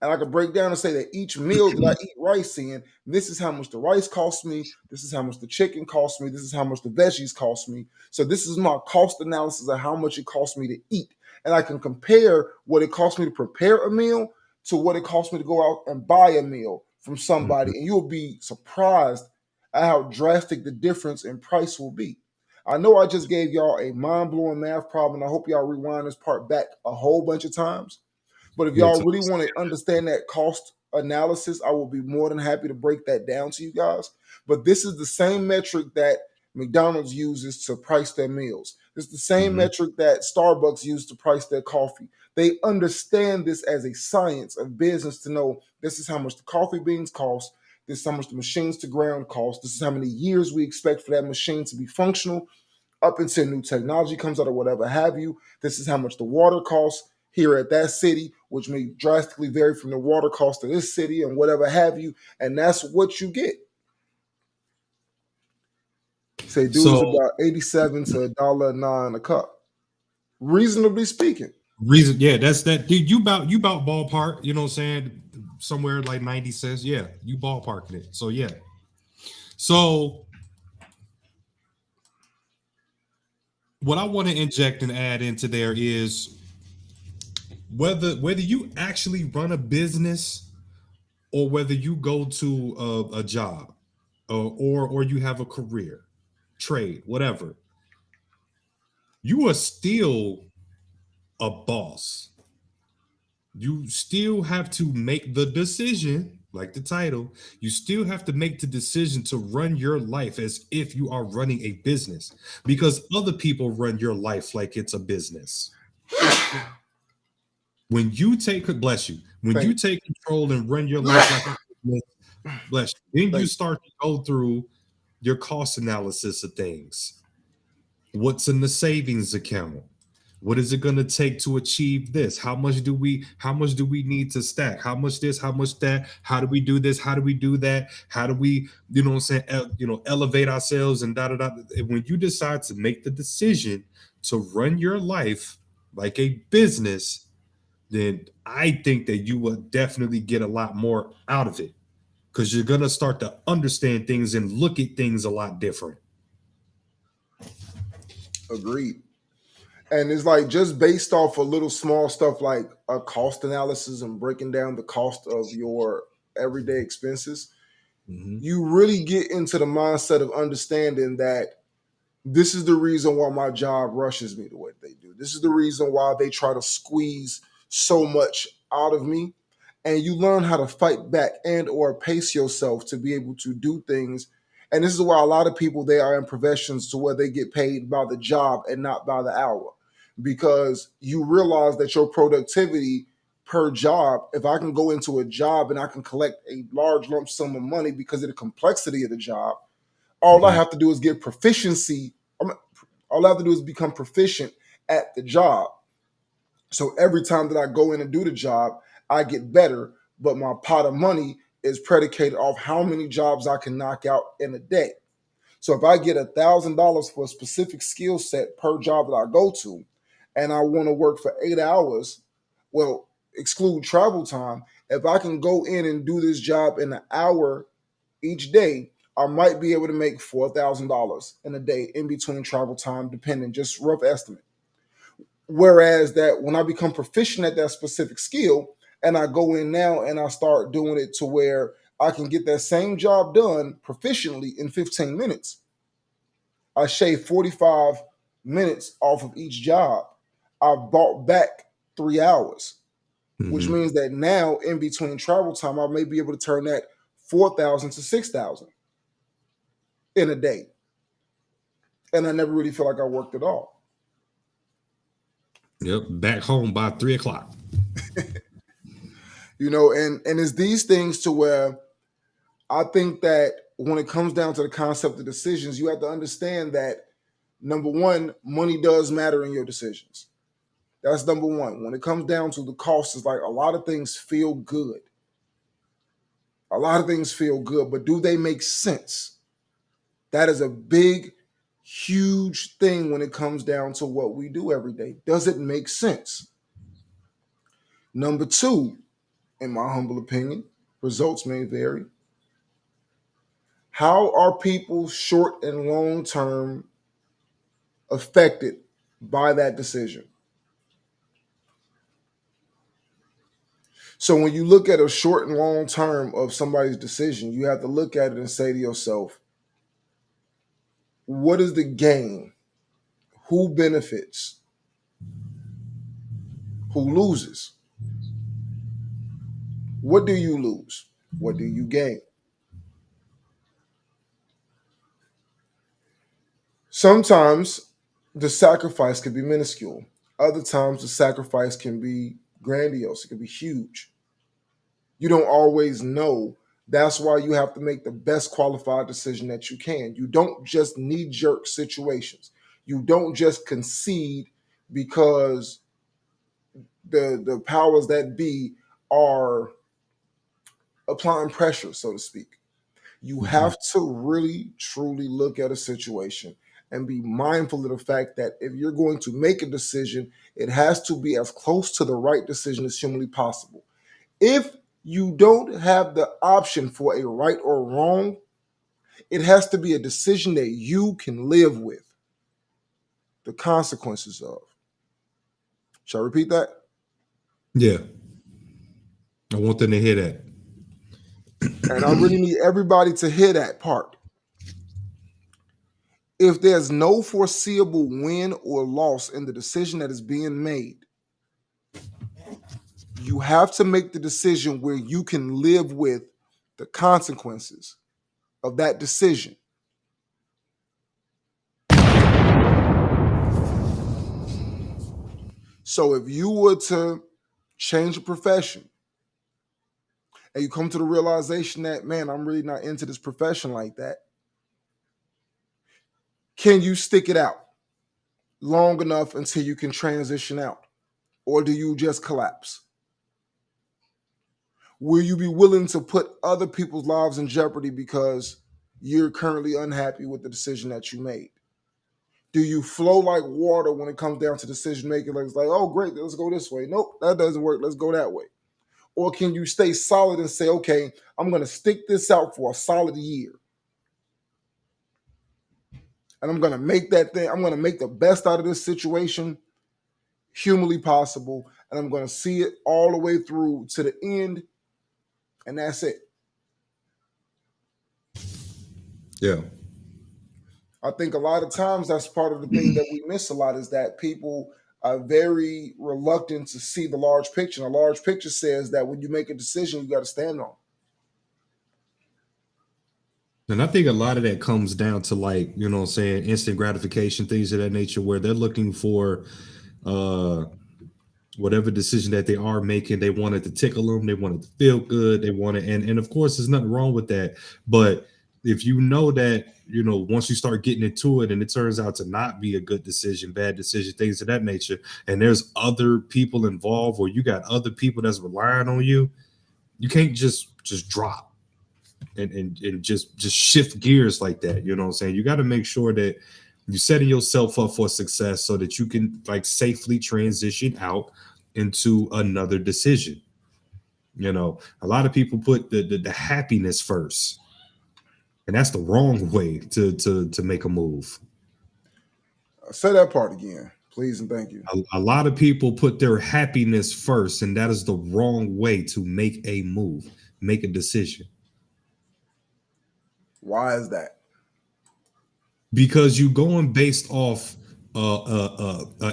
And I can break down and say that each meal that I eat rice in, this is how much the rice costs me, this is how much the chicken costs me, this is how much the veggies cost me. So this is my cost analysis of how much it costs me to eat. And I can compare what it costs me to prepare a meal to what it costs me to go out and buy a meal from somebody. Mhm. And you'll be surprised at how drastic the difference in price will be. I know I just gave y'all a mind-blowing math problem. I hope y'all rewind this part back a whole bunch of times. But if Yeah. y'all really want to understand that cost analysis, I will be more than happy to break that down to you guys. But this is the same metric that McDonald's uses to price their meals. It's the same Mhm. metric that Starbucks uses to price their coffee. They understand this as a science of business to know this is how much the coffee beans cost. This is how much the machines to ground cost. This is how many years we expect for that machine to be functional up until new technology comes out or whatever have you. This is how much the water costs here at that city, which may drastically vary from the water cost of this city and whatever have you. And that's what you get. Say dues So about 87 to $1.09 a cup. Reasonably speaking. reason, yeah, that's that. Dude, you about ballpark. You know what I'm saying? Somewhere like 90 cents. Yeah, you ballparking it. So yeah. So what I want to inject and add into there is whether you actually run a business or whether you go to a job or you have a career, trade, whatever, you are still a boss. You still have to make the decision, like the title, you still have to make the decision to run your life as if you are running a business because other people run your life like it's a business. When you take, bless you, when Thank you take control and run your life like a business, bless you, then you thank start to go through your cost analysis of things. What's in the savings account? What is it going to take to achieve this? How much do we need to stack? How much this, how much that? How do we do this? How do we do that? How do we, you know what I'm saying, elevate ourselves and da da da. When you decide to make the decision to run your life like a business, then I think that you will definitely get a lot more out of it. because you're gonna start to understand things and look at things a lot different. Agreed. And it's like just based off a little small stuff like a cost analysis and breaking down the cost of your everyday expenses, Mm-hmm. you really get into the mindset of understanding that this is the reason why my job rushes me the way they do. This is the reason why they try to squeeze so much out of me. And you learn how to fight back and or pace yourself to be able to do things. And this is why a lot of people, they are in professions to where they get paid by the job and not by the hour, because you realize that your productivity per job, if I can go into a job and I can collect a large lump sum of money because of the complexity of the job, all I Mm-hmm. have to do is get proficiency. All I have to do is become proficient at the job. So every time that I go in and do the job, I get better. But my pot of money is predicated off how many jobs I can knock out in a day. So if I get $1,000 for a specific skill set per job that I go to, and I want to work for 8 hours, well, exclude travel time. If I can go in and do this job in an hour each day, I might be able to make $4,000 in a day in between travel time, depending, just rough estimate. Whereas that when I become proficient at that specific skill and I go in now and I start doing it to where I can get that same job done proficiently in 15 minutes, I shave 45 minutes off of each job. I've bought back 3 hours, which Mm-hmm. means that now in between travel time, I may be able to turn that 4,000 to 6,000 in a day. And I never really feel like I worked at all. Yep. Back home by 3 o'clock. And it's these things to where I think that when it comes down to the concept of decisions, you have to understand that number one, money does matter in your decisions. That's number one. When it comes down to the cost, it's like a lot of things feel good. A lot of things feel good, but do they make sense? That is a big, huge thing when it comes down to what we do every day. Does it make sense? Number two, in my humble opinion, results may vary. How are people short and long term affected by that decision? So when you look at a short and long term of somebody's decision, you have to look at it and say to yourself, what is the gain? Who benefits? Who loses? What do you lose? What do you gain? Sometimes the sacrifice can be minuscule. Other times the sacrifice can be grandiose. It can be huge. You don't always know. That's why you have to make the best qualified decision that you can. You don't just knee jerk situations. You don't just concede because the powers that be are applying pressure, so to speak. You Mm-hmm. have to really truly look at a situation and be mindful of the fact that if you're going to make a decision, it has to be as close to the right decision as humanly possible. If you don't have the option for a right or wrong, it has to be a decision that you can live with the consequences of. Shall I repeat that? Yeah. I want them to hear that. And I really need everybody to hear that part. If there's no foreseeable win or loss in the decision that is being made, you have to make the decision where you can live with the consequences of that decision. So if you were to change a profession and you come to the realization that, man, I'm really not into this profession like that, can you stick it out long enough until you can transition out? Or do you just collapse? Will you be willing to put other people's lives in jeopardy because you're currently unhappy with the decision that you made? Do you flow like water when it comes down to decision making? Like it's like, oh great, let's go this way. Nope, that doesn't work. Let's go that way. Or can you stay solid and say, okay, I'm going to stick this out for a solid year? And I'm going to make that thing, I'm going to make the best out of this situation humanly possible. And I'm going to see it all the way through to the end. And that's it. Yeah. I think a lot of times that's part of the thing that we miss a lot, is that people are very reluctant to see the large picture. And a large picture says that when you make a decision, you got to stand on. And I think a lot of that comes down to, like, you know what I'm saying, instant gratification, things of that nature, where they're looking for uh whatever decision that they are making, they want it to tickle them, they want it to feel good, they want it, and of course there's nothing wrong with that. But if you know that, you know, once you start getting into it and it turns out to not be a good decision, bad decision, things of that nature, and there's other people involved, or you got other people that's relying on you, you can't just drop and just shift gears like that. You know what I'm saying? You got to make sure that you're setting yourself up for success so that you can, like, safely transition out into another decision. You know, a lot of people put the happiness first, and that's the wrong way to make a move. Say that part again, please, and thank you. A lot of people put their happiness first, and that is the wrong way to make a move, make a decision. Why is that? Because you're going based off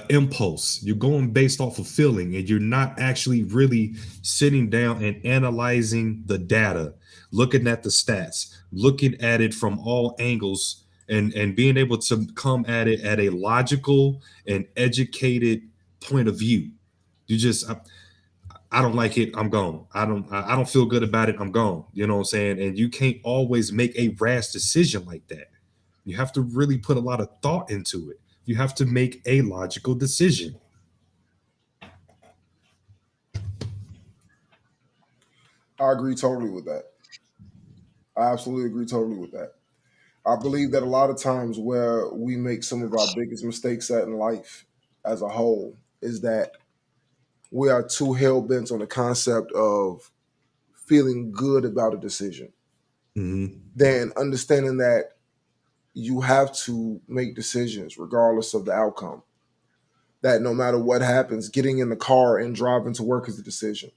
impulse. You're going based off of feeling, and you're not actually really sitting down and analyzing the data, looking at the stats, looking at it from all angles, and being able to come at it at a logical and educated point of view. You just I don't like it, I'm gone. I don't feel good about it, I'm gone. You know what I'm saying? And you can't always make a rash decision like that. You have to really put a lot of thought into it. You have to make a logical decision. I agree totally with that. I absolutely agree totally with that. I believe that a lot of times where we make some of our biggest mistakes at in life as a whole is that we are too hell bent on the concept of feeling good about a decision Mm-hmm. than understanding that you have to make decisions regardless of the outcome. That no matter what happens, getting in the car and driving to work is a decision.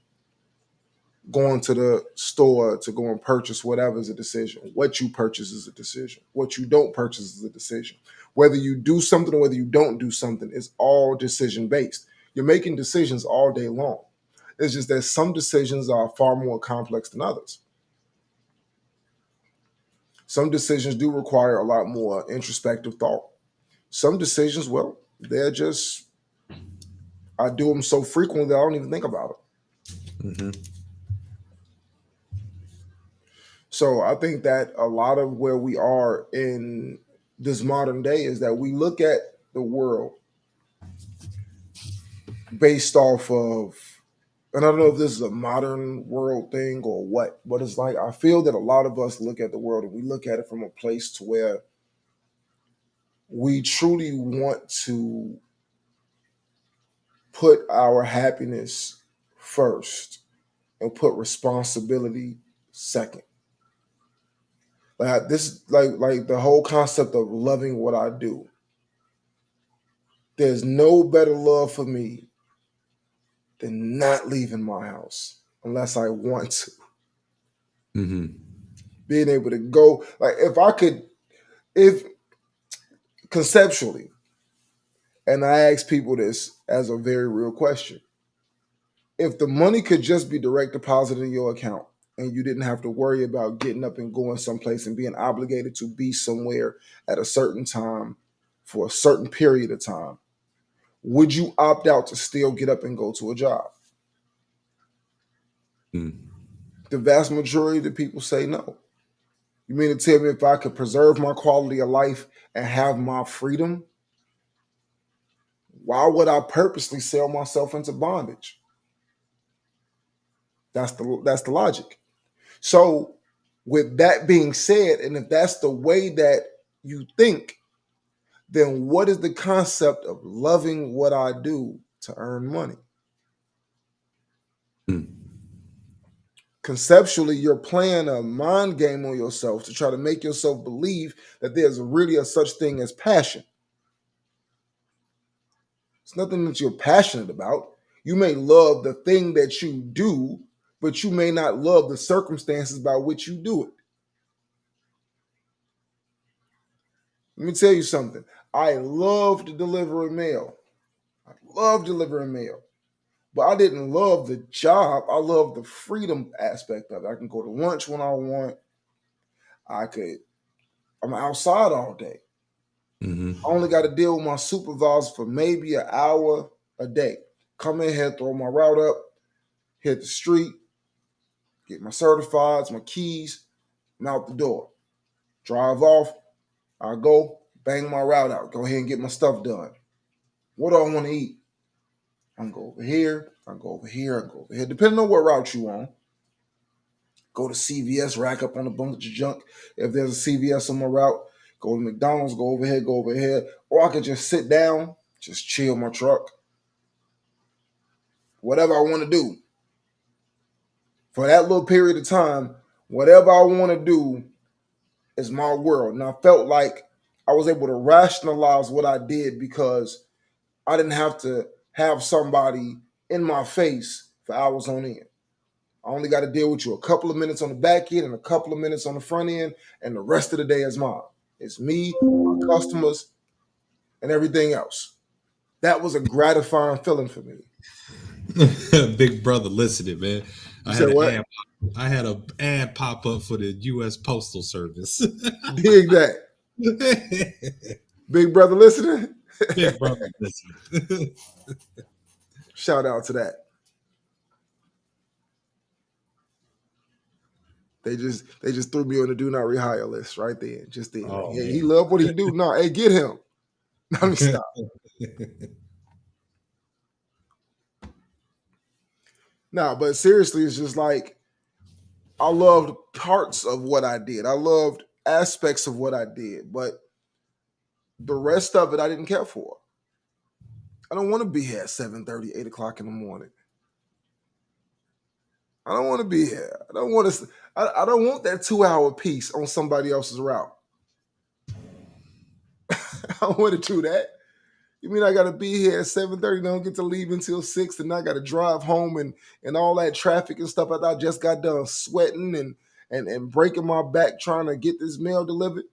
Going to the store to go and purchase whatever is a decision. What you purchase is a decision. What you don't purchase is a decision. Whether you do something or whether you don't do something is all decision based. You're making decisions all day long. It's just that some decisions are far more complex than others. Some decisions do require a lot more introspective thought. Some decisions, well, they're just, I do them so frequently that I don't even think about it. Mm-hmm. So I think that a lot of where we are in this modern day is that we look at the world based off of, and I don't know if this is a modern world thing or what, but it's like I feel that a lot of us look at the world and we look at it from a place to where we truly want to put our happiness first and put responsibility second. Like this, like the whole concept of loving what I do. There's no better love for me than not leaving my house unless I want to. Mm-hmm. Being able to go, like if I could, if conceptually, and I ask people this as a very real question, if the money could just be direct deposited in your account and you didn't have to worry about getting up and going someplace and being obligated to be somewhere at a certain time for a certain period of time, would you opt out to still get up and go to a job? Mm. The vast majority of the people say no. You mean to tell me if I could preserve my quality of life and have my freedom, why would I purposely sell myself into bondage? That's the logic. So, with that being said, and if that's the way that you think, then what is the concept of loving what I do to earn money? Mm. conceptually you're playing a mind game on yourself to try to make yourself believe that there's really a such thing as passion. It's nothing that you're passionate about. You may love the thing that you do, but you may not love the circumstances by which you do it. Let me tell you something. I loved delivering mail. I love delivering mail. But I didn't love the job. I love the freedom aspect of it. I can go to lunch when I want. I'm outside all day. Mm-hmm. I only got to deal with my supervisor for maybe an hour a day. Come in here, throw my route up, hit the street, get my certifieds, my keys, I'm out the door. Drive off, I go, bang my route out, go ahead and get my stuff done. What do I want to eat? I can go over here, I can go over here, I can go over here, depending on what route you on. Go to CVS, rack up on a bunch of junk. If there's a CVS on my route, go to McDonald's, go over here. Or I could just sit down, just chill my truck. Whatever I want to do. For that little period of time, whatever I want to do is my world. And I felt like I was able to rationalize what I did because I didn't have to have somebody in my face for hours on end. I only got to deal with you a couple of minutes on the back end and a couple of minutes on the front end, and the rest of the day is mine. It's me, my customers, and everything else. That was a gratifying feeling for me. Big brother listening, man. You said what? I had an ad pop up for the U.S. Postal Service. Dig that. Big brother listening? Big brother listening. Shout out to that. They just threw me on the do not rehire list right there. Just then. Oh, yeah, man. he loved what he do. No, hey, get him. Let me stop. No, but seriously, it's just like I loved parts of what I did. I loved aspects of what I did, but the rest of it I didn't care for. I don't want to be here at 7:30, 8 o'clock in the morning. I don't want to be here. I don't want to. I don't want that 2 hour piece on somebody else's route. I don't want to do that. You mean I got to be here at 7:30? Don't get to leave until 6, and I got to drive home and all that traffic and stuff. I just got done sweating and breaking my back trying to get this mail delivered.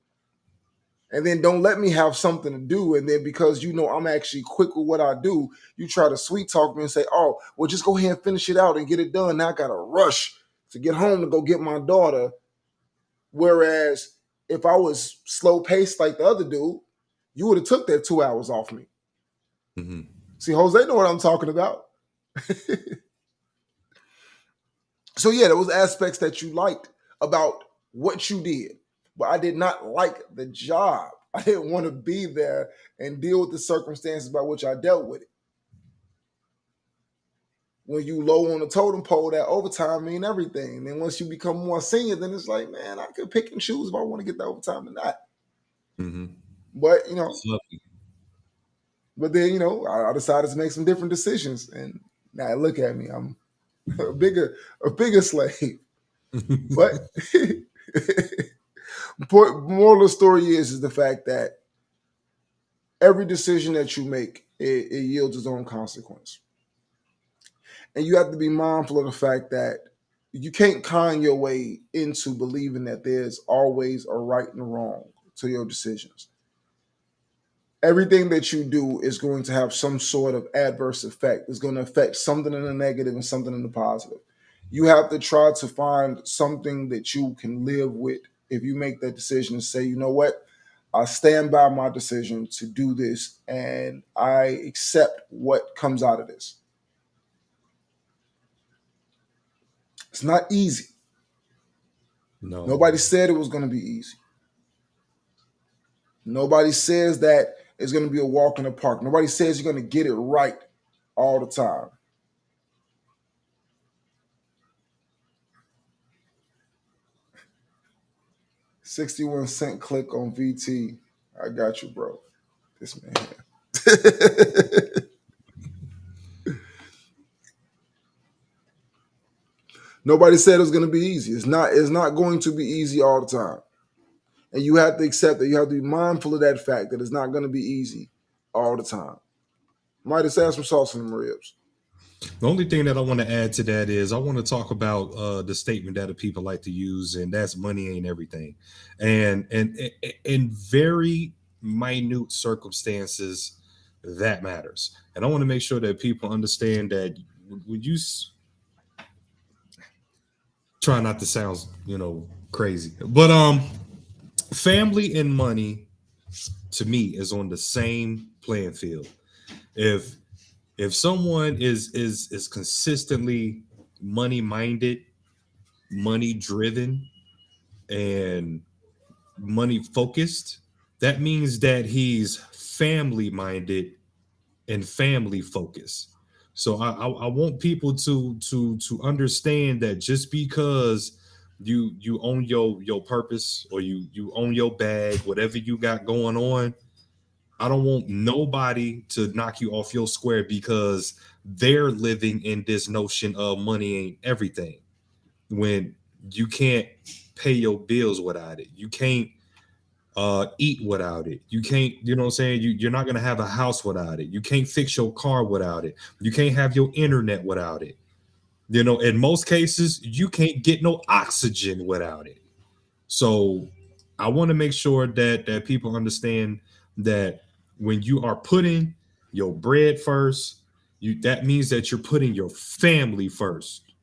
And then don't let me have something to do. And then because you know I'm actually quick with what I do, you try to sweet talk me and say, oh, well, just go ahead and finish it out and get it done. Now I got to rush to get home to go get my daughter. Whereas if I was slow paced like the other dude, you would have took that 2 hours off me. Mm-hmm. See, Jose know what I'm talking about. So yeah, there was aspects that you liked about what you did, but I did not like the job. I didn't want to be there and deal with the circumstances by which I dealt with it. When you low on the totem pole, that overtime mean everything. And then once you become more senior, then it's like, man, I could pick and choose if I want to get the overtime or not. Mm-hmm. But but then I decided to make some different decisions, and now look at me, I'm a bigger slave. But moral of the story is the fact that every decision that you make, it yields its own consequence. And you have to be mindful of the fact that you can't con your way into believing that there's always a right and wrong to your decisions. Everything that you do is going to have some sort of adverse effect. It's going to affect something in the negative and something in the positive. You have to try to find something that you can live with if you make that decision and say, you know what, I stand by my decision to do this and I accept what comes out of this. It's not easy. No. Nobody said it was going to be easy. Nobody says that it's going to be a walk in the park. Nobody says you're going to get it right all the time. $0.61 click on VT. I got you, bro. This man here. Nobody said it was going to be easy. It's not going to be easy all the time. And you have to accept that. You have to be mindful of that fact that it's not going to be easy all the time. Might have had some sauce in them ribs. The only thing that I want to add to that is I want to talk about the statement that the people like to use, and that's money ain't everything. And in very minute circumstances, that matters. And I want to make sure that people understand that when you try not to sound, crazy, but family and money to me is on the same playing field. If if someone is consistently money minded, money driven, and money focused, that means that he's family minded and family focused. So I want people to understand that just because you own your purpose, or you own your bag, whatever you got going on, I don't want nobody to knock you off your square because they're living in this notion of money ain't everything. When you can't pay your bills without it, you can't eat without it, you can't, what I'm saying, you're not gonna have a house without it, you can't fix your car without it, you can't have your internet without it. In most cases, you can't get no oxygen without it. So I want to make sure that people understand that when you are putting your bread first, that means that you're putting your family first.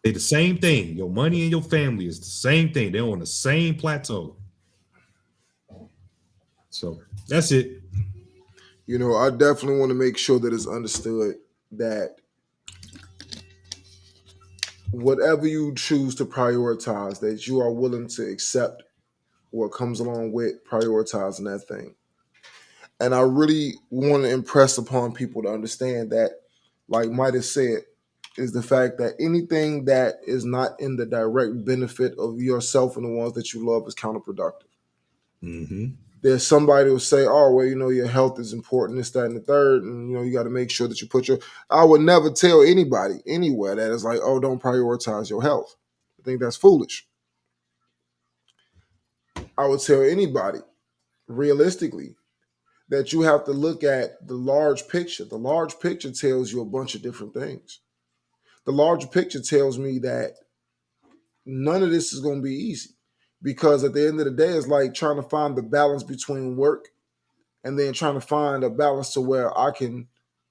They're the same thing. Your money and your family is the same thing. They're on the same plateau. So that's it. I definitely want to make sure that it's understood that whatever you choose to prioritize, that you are willing to accept what comes along with prioritizing that thing. And I really want to impress upon people to understand that, like Midas said, is the fact that anything that is not in the direct benefit of yourself and the ones that you love is counterproductive. Mm-hmm. There's somebody who say, "Oh, well, your health is important, this, that, and the third, and you got to make sure that you put your." I would never tell anybody anywhere that is like, "Oh, don't prioritize your health." I think that's foolish. I would tell anybody, realistically, that you have to look at the large picture. The large picture tells you a bunch of different things. The larger picture tells me that none of this is going to be easy, because at the end of the day, it's like trying to find the balance between work and then trying to find a balance to where I can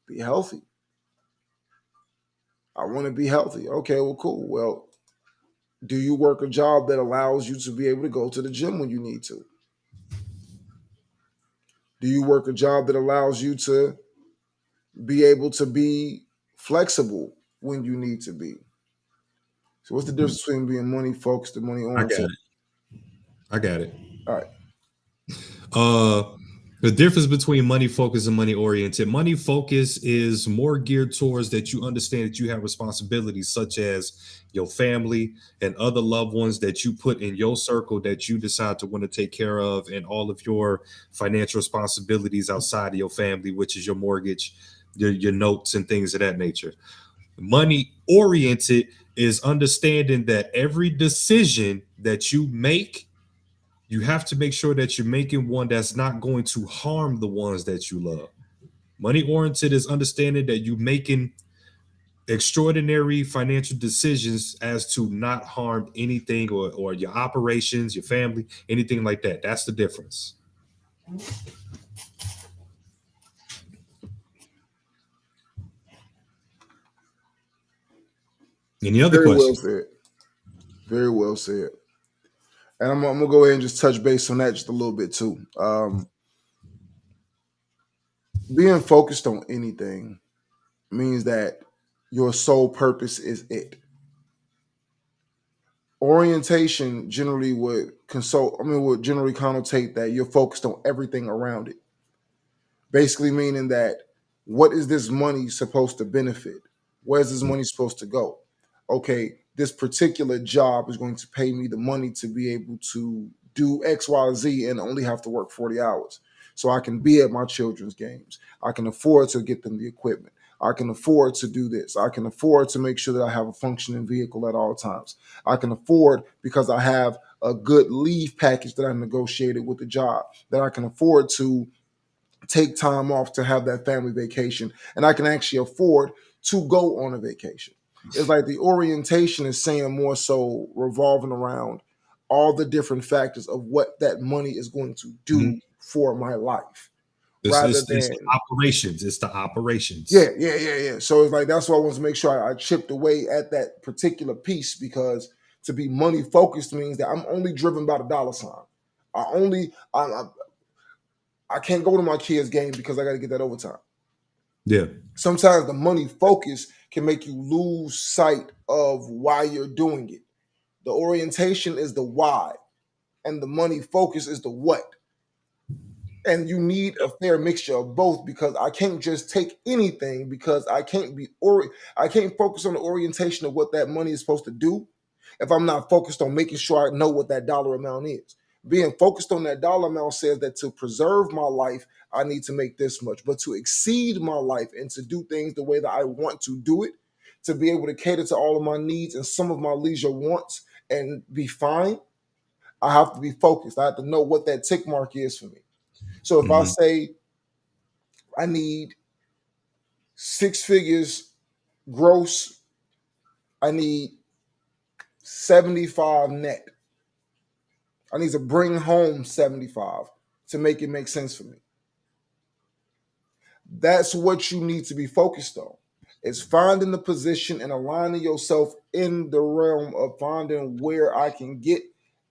be healthy. I want to be healthy. Okay, well, cool. Well, do you work a job that allows you to be able to go to the gym when you need to? Do you work a job that allows you to be able to be flexible when you need to be? So what's the difference between being money focused and money I got oriented? it. I got it. All right. Uh, the difference between money focus and money oriented. Money focus is more geared towards that you understand that you have responsibilities such as your family and other loved ones that you put in your circle that you decide to want to take care of, and all of your financial responsibilities outside of your family, which is your mortgage, your notes, and things of that nature. Money oriented is understanding that every decision that you make, you have to make sure that you're making one that's not going to harm the ones that you love. Money oriented is understanding that you're making extraordinary financial decisions as to not harm anything, or your operations, your family, anything like that. That's the difference. Any other Very well questions? said. Very well said. And I'm gonna go ahead and just touch base on that just a little bit too. Being focused on anything means that your sole purpose is it. Orientation generally would generally connotate that you're focused on everything around it. Basically meaning that, what is this money supposed to benefit? Where's this money supposed to go? Okay, this particular job is going to pay me the money to be able to do X, Y, Z and only have to work 40 hours. So I can be at my children's games. I can afford to get them the equipment. I can afford to do this. I can afford to make sure that I have a functioning vehicle at all times. I can afford, because I have a good leave package that I negotiated with the job, that I can afford to take time off to have that family vacation, and I can actually afford to go on a vacation. It's like the orientation is saying more so revolving around all the different factors of what that money is going to do Mhm. for my life, It's, rather it's, it's the than operations. It's the yeah, operations. yeah. So it's like that's why I want to make sure I chipped away at that particular piece, because to be money focused means that I'm only driven by the dollar sign. I can't go to my kids' game because I got to get that overtime. Yeah. Sometimes the money focus can make you lose sight of why you're doing it. The orientation is the why, and the money focus is the what. And you need a fair mixture of both, because I can't just take anything, because I can't focus on the orientation of what that money is supposed to do if I'm not focused on making sure I know what that dollar amount is. Being focused on that dollar amount says that to preserve my life, I need to make this much. But to exceed my life and to do things the way that I want to do it, to be able to cater to all of my needs and some of my leisure wants and be fine, I have to be focused. I have to know what that tick mark is for me. So if I Mhm. say I need 6 figures gross, I need 75 net. I need to bring home 75 to make it make sense for me. That's what you need to be focused on. It's finding the position and aligning yourself in the realm of finding where I can get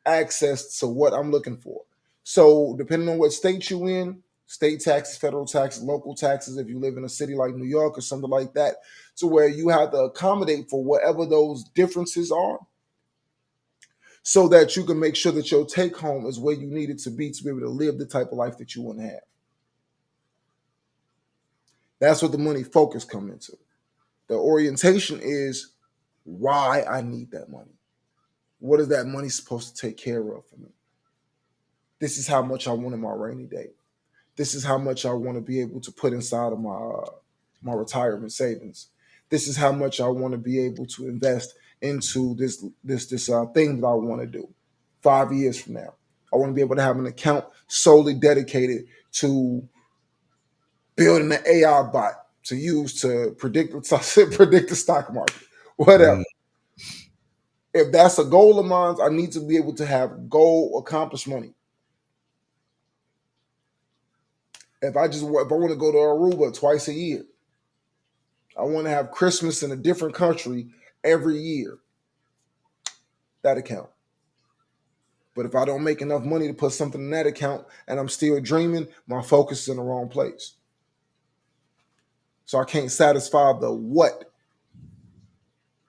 access to what I'm looking for. So, depending on what state you in, state taxes, federal taxes, local taxes, if you live in a city like New York or something like that, to where you have to accommodate for whatever those differences are, so that you can make sure that your take home is where you need it to be able to live the type of life that you want to have. That's what the money focus come into. The orientation is why I need that money. What is that money supposed to take care of for me? This is how much I want in my rainy day. This is how much I want to be able to put inside of my retirement savings. This is how much I want to be able to invest into this thing that I want to do 5 years from now. I want to be able to have an account solely dedicated to building an AI bot to use to predict predict the stock market, whatever. Mhm. If that's a goal of mine, I need to be able to have goal accomplished money. If I want to go to Aruba twice a year, I want to have Christmas in a different country every year. That account. But if I don't make enough money to put something in that account and I'm still dreaming, my focus is in the wrong place. So I can't satisfy the what,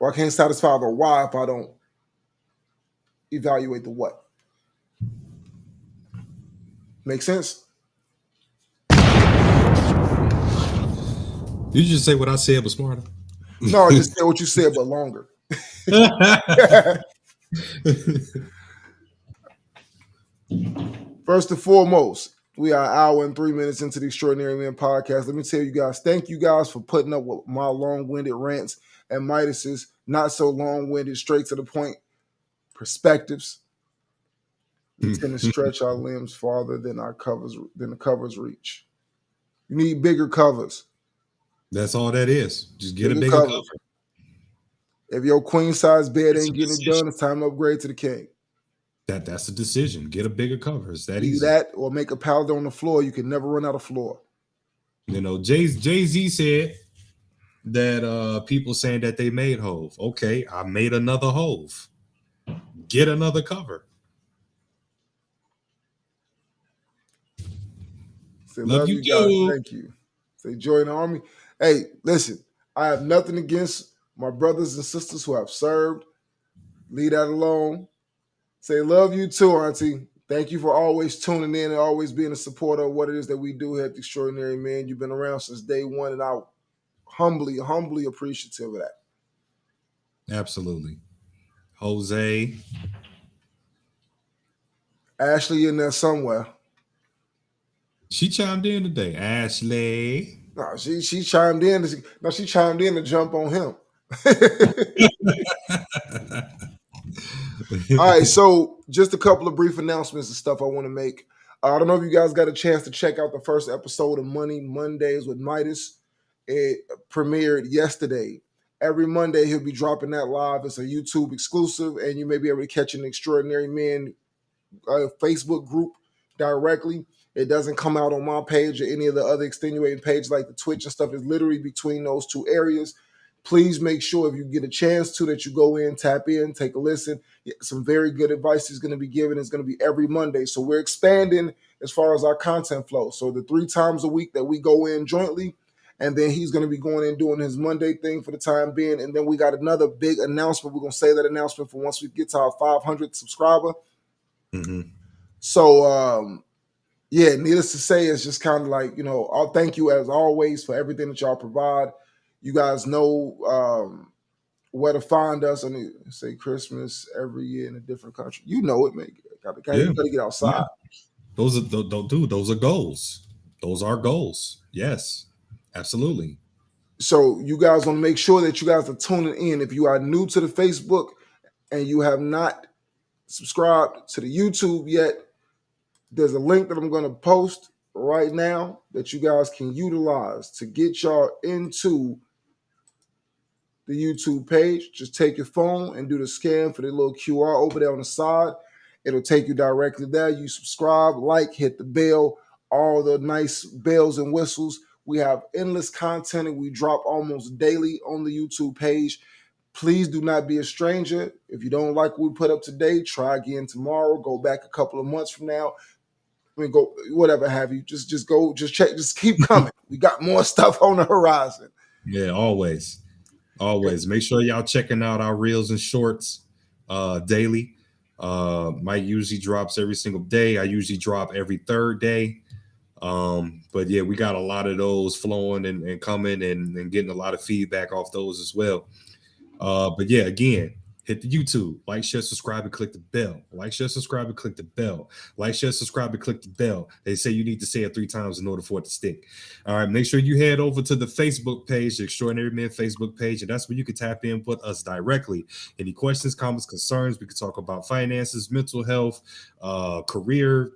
or I can't satisfy the why if I don't evaluate the what. Make sense? You just say what I said, but smarter. No, I just said what you said, but longer. First and foremost, we are an hour and 3 minutes into the Extraordinary Man podcast. Let me tell you guys, thank you guys for putting up with my long-winded rants and Midas's not so long-winded, straight to the point perspectives. We tend to stretch our limbs farther than the covers reach. You need bigger covers. That's all that is. Just get a Bigger bigger cover. covers. If your queen size bed It's a ain't getting it decision. done, it's time to upgrade to the king. That's a decision. Get a bigger cover. It's that Either easy. that or make a pallet on the floor. You can never run out of floor. You know, Jay-Z said that people saying that they made Hove. Okay, I made another Hove. Get another cover. Say, Love love you you guys. too. Thank you. Say, join the army. Hey, listen, I have nothing against my brothers and sisters who have served. Leave that alone. Say, love you too, Auntie. Thank you for always tuning in and always being a supporter of what it is that we do here at the Extraordinary Man. You've been around since day one, and I'm humbly appreciative of that. Absolutely. Jose. Ashley in there somewhere. She chimed in today. Ashley. No, she chimed in. She chimed in to jump on him. All right, so just a couple of brief announcements and stuff I want to make. I don't know if you guys got a chance to check out the first episode of Money Mondays with Midas. It premiered yesterday. Every Monday he'll be dropping that live. It's a YouTube exclusive, and you may be able to catch an Extraordinary Man Facebook group directly. It doesn't come out on my page or any of the other extenuating pages like the Twitch and stuff. Is literally between those two areas. Please make sure if you get a chance to that you go in, tap in, take a listen. Some very good advice he's going to be giving. It's going to be every Monday. So we're expanding as far as our content flow. So the 3 times a week that we go in jointly, and then he's going to be going in doing his Monday thing for the time being. And then we got another big announcement. We're going to say that announcement for once we get to our 500 subscriber. Mm-hmm. So, yeah, needless to say, it's just kind of like, I'll thank you as always for everything that y'all provide. You guys know where to find us. I mean, say Christmas every year in a different country. You know it, man. You gotta get outside. Yeah. Those are goals. Those are goals. Yes, absolutely. So you guys want to make sure that you guys are tuning in. If you are new to the Facebook and you have not subscribed to the YouTube yet, there's a link that I'm going to post right now that you guys can utilize to get y'all into the YouTube page. Just take your phone and do the scan for the little QR over there on the side. It'll take you directly there. You subscribe, like, hit the bell, all the nice bells and whistles. We have endless content and we drop almost daily on the YouTube page. Please do not be a stranger. If you don't like what we put up today, try again tomorrow. Go back a couple of months from now. I mean, go whatever have you. Just go, just check, just keep coming. We got more stuff on the horizon. Yeah, always. Make sure y'all checking out our reels and shorts daily. Mike usually drops every single day. I usually drop every third day. But yeah, we got a lot of those flowing and coming and getting a lot of feedback off those as well. But yeah, again, hit the YouTube, like, share, subscribe, and click the bell. Like, share, subscribe, and click the bell. Like, share, subscribe, and click the bell. They say you need to say it 3 times in order for it to stick. All right, make sure you head over to the Facebook page, the Extraordinary Men Facebook page, and that's where you can tap in with us directly. Any questions, comments, concerns, we can talk about finances, mental health, career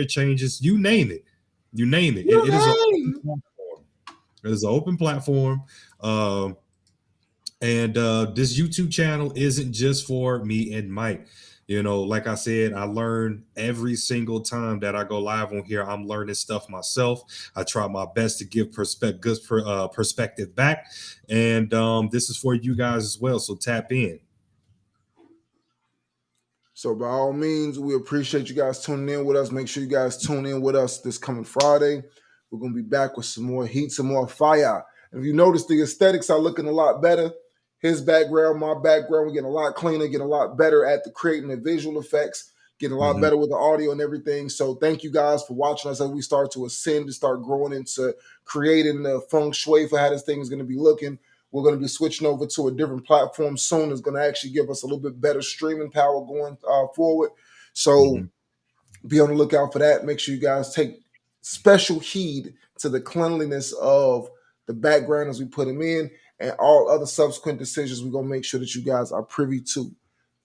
changes, you name it. You name it. It is an open platform. And this YouTube channel isn't just for me and Mike. Like I said, I learn every single time that I go live on here. I'm learning stuff myself. I try my best to give perspective back. And this is for you guys as well. So tap in. So by all means, we appreciate you guys tuning in with us. Make sure you guys tune in with us this coming Friday. We're going to be back with some more heat, some more fire. And if you notice, the aesthetics are looking a lot better. His background, my background, we're getting a lot cleaner, getting a lot better at the creating the visual effects, getting a lot better with the audio and everything. So thank you guys for watching us as we start to ascend and start growing into creating the feng shui for how this thing is going to be looking. We're going to be switching over to a different platform soon. It's going to actually give us a little bit better streaming power going forward. So be on the lookout for that. Make sure you guys take special heed to the cleanliness of the background as we put them in, and all other subsequent decisions we're going to make sure that you guys are privy to.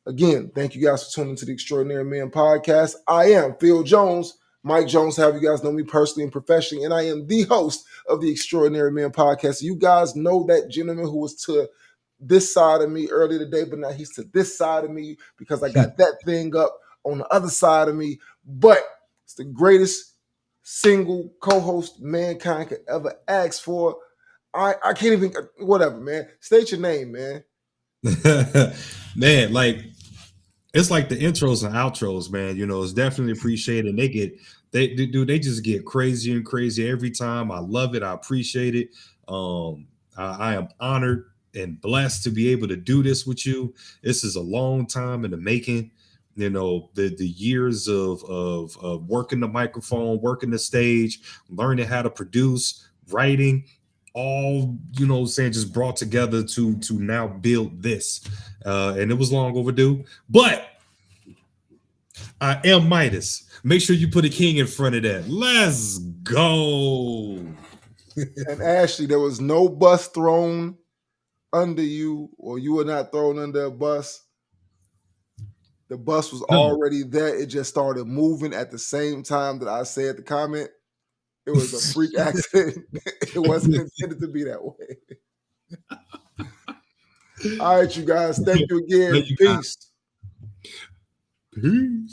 Again, thank you guys for tuning to the Extraordinary Men podcast. I am Phil Jones. Mike Jones, have you guys know me personally and professionally, and I am the host of the Extraordinary Men podcast. You guys know that gentleman who was to this side of me earlier today, but now he's to this side of me because I got that thing up on the other side of me. But it's the greatest single co-host mankind could ever ask for. I can't even, whatever, man. State your name, man. Man, like, it's like the intros and outros, man. It's definitely appreciated. They just get crazy and crazy every time. I love it. I appreciate it. I am honored and blessed to be able to do this with you. This is a long time in the making. The years of working the microphone, working the stage, learning how to produce, writing, all just brought together to now build this, and it was long overdue, but I am Midas. Make sure you put a king in front of that. Let's go. And Ashley, there was no bus thrown under you, or you were not thrown under a bus. The bus was No. already there. It just started moving at the same time that I said the comment. It was a freak accident. It wasn't intended to be that way. All right, you guys. Thank you again. Thank you, guys. Peace. Peace.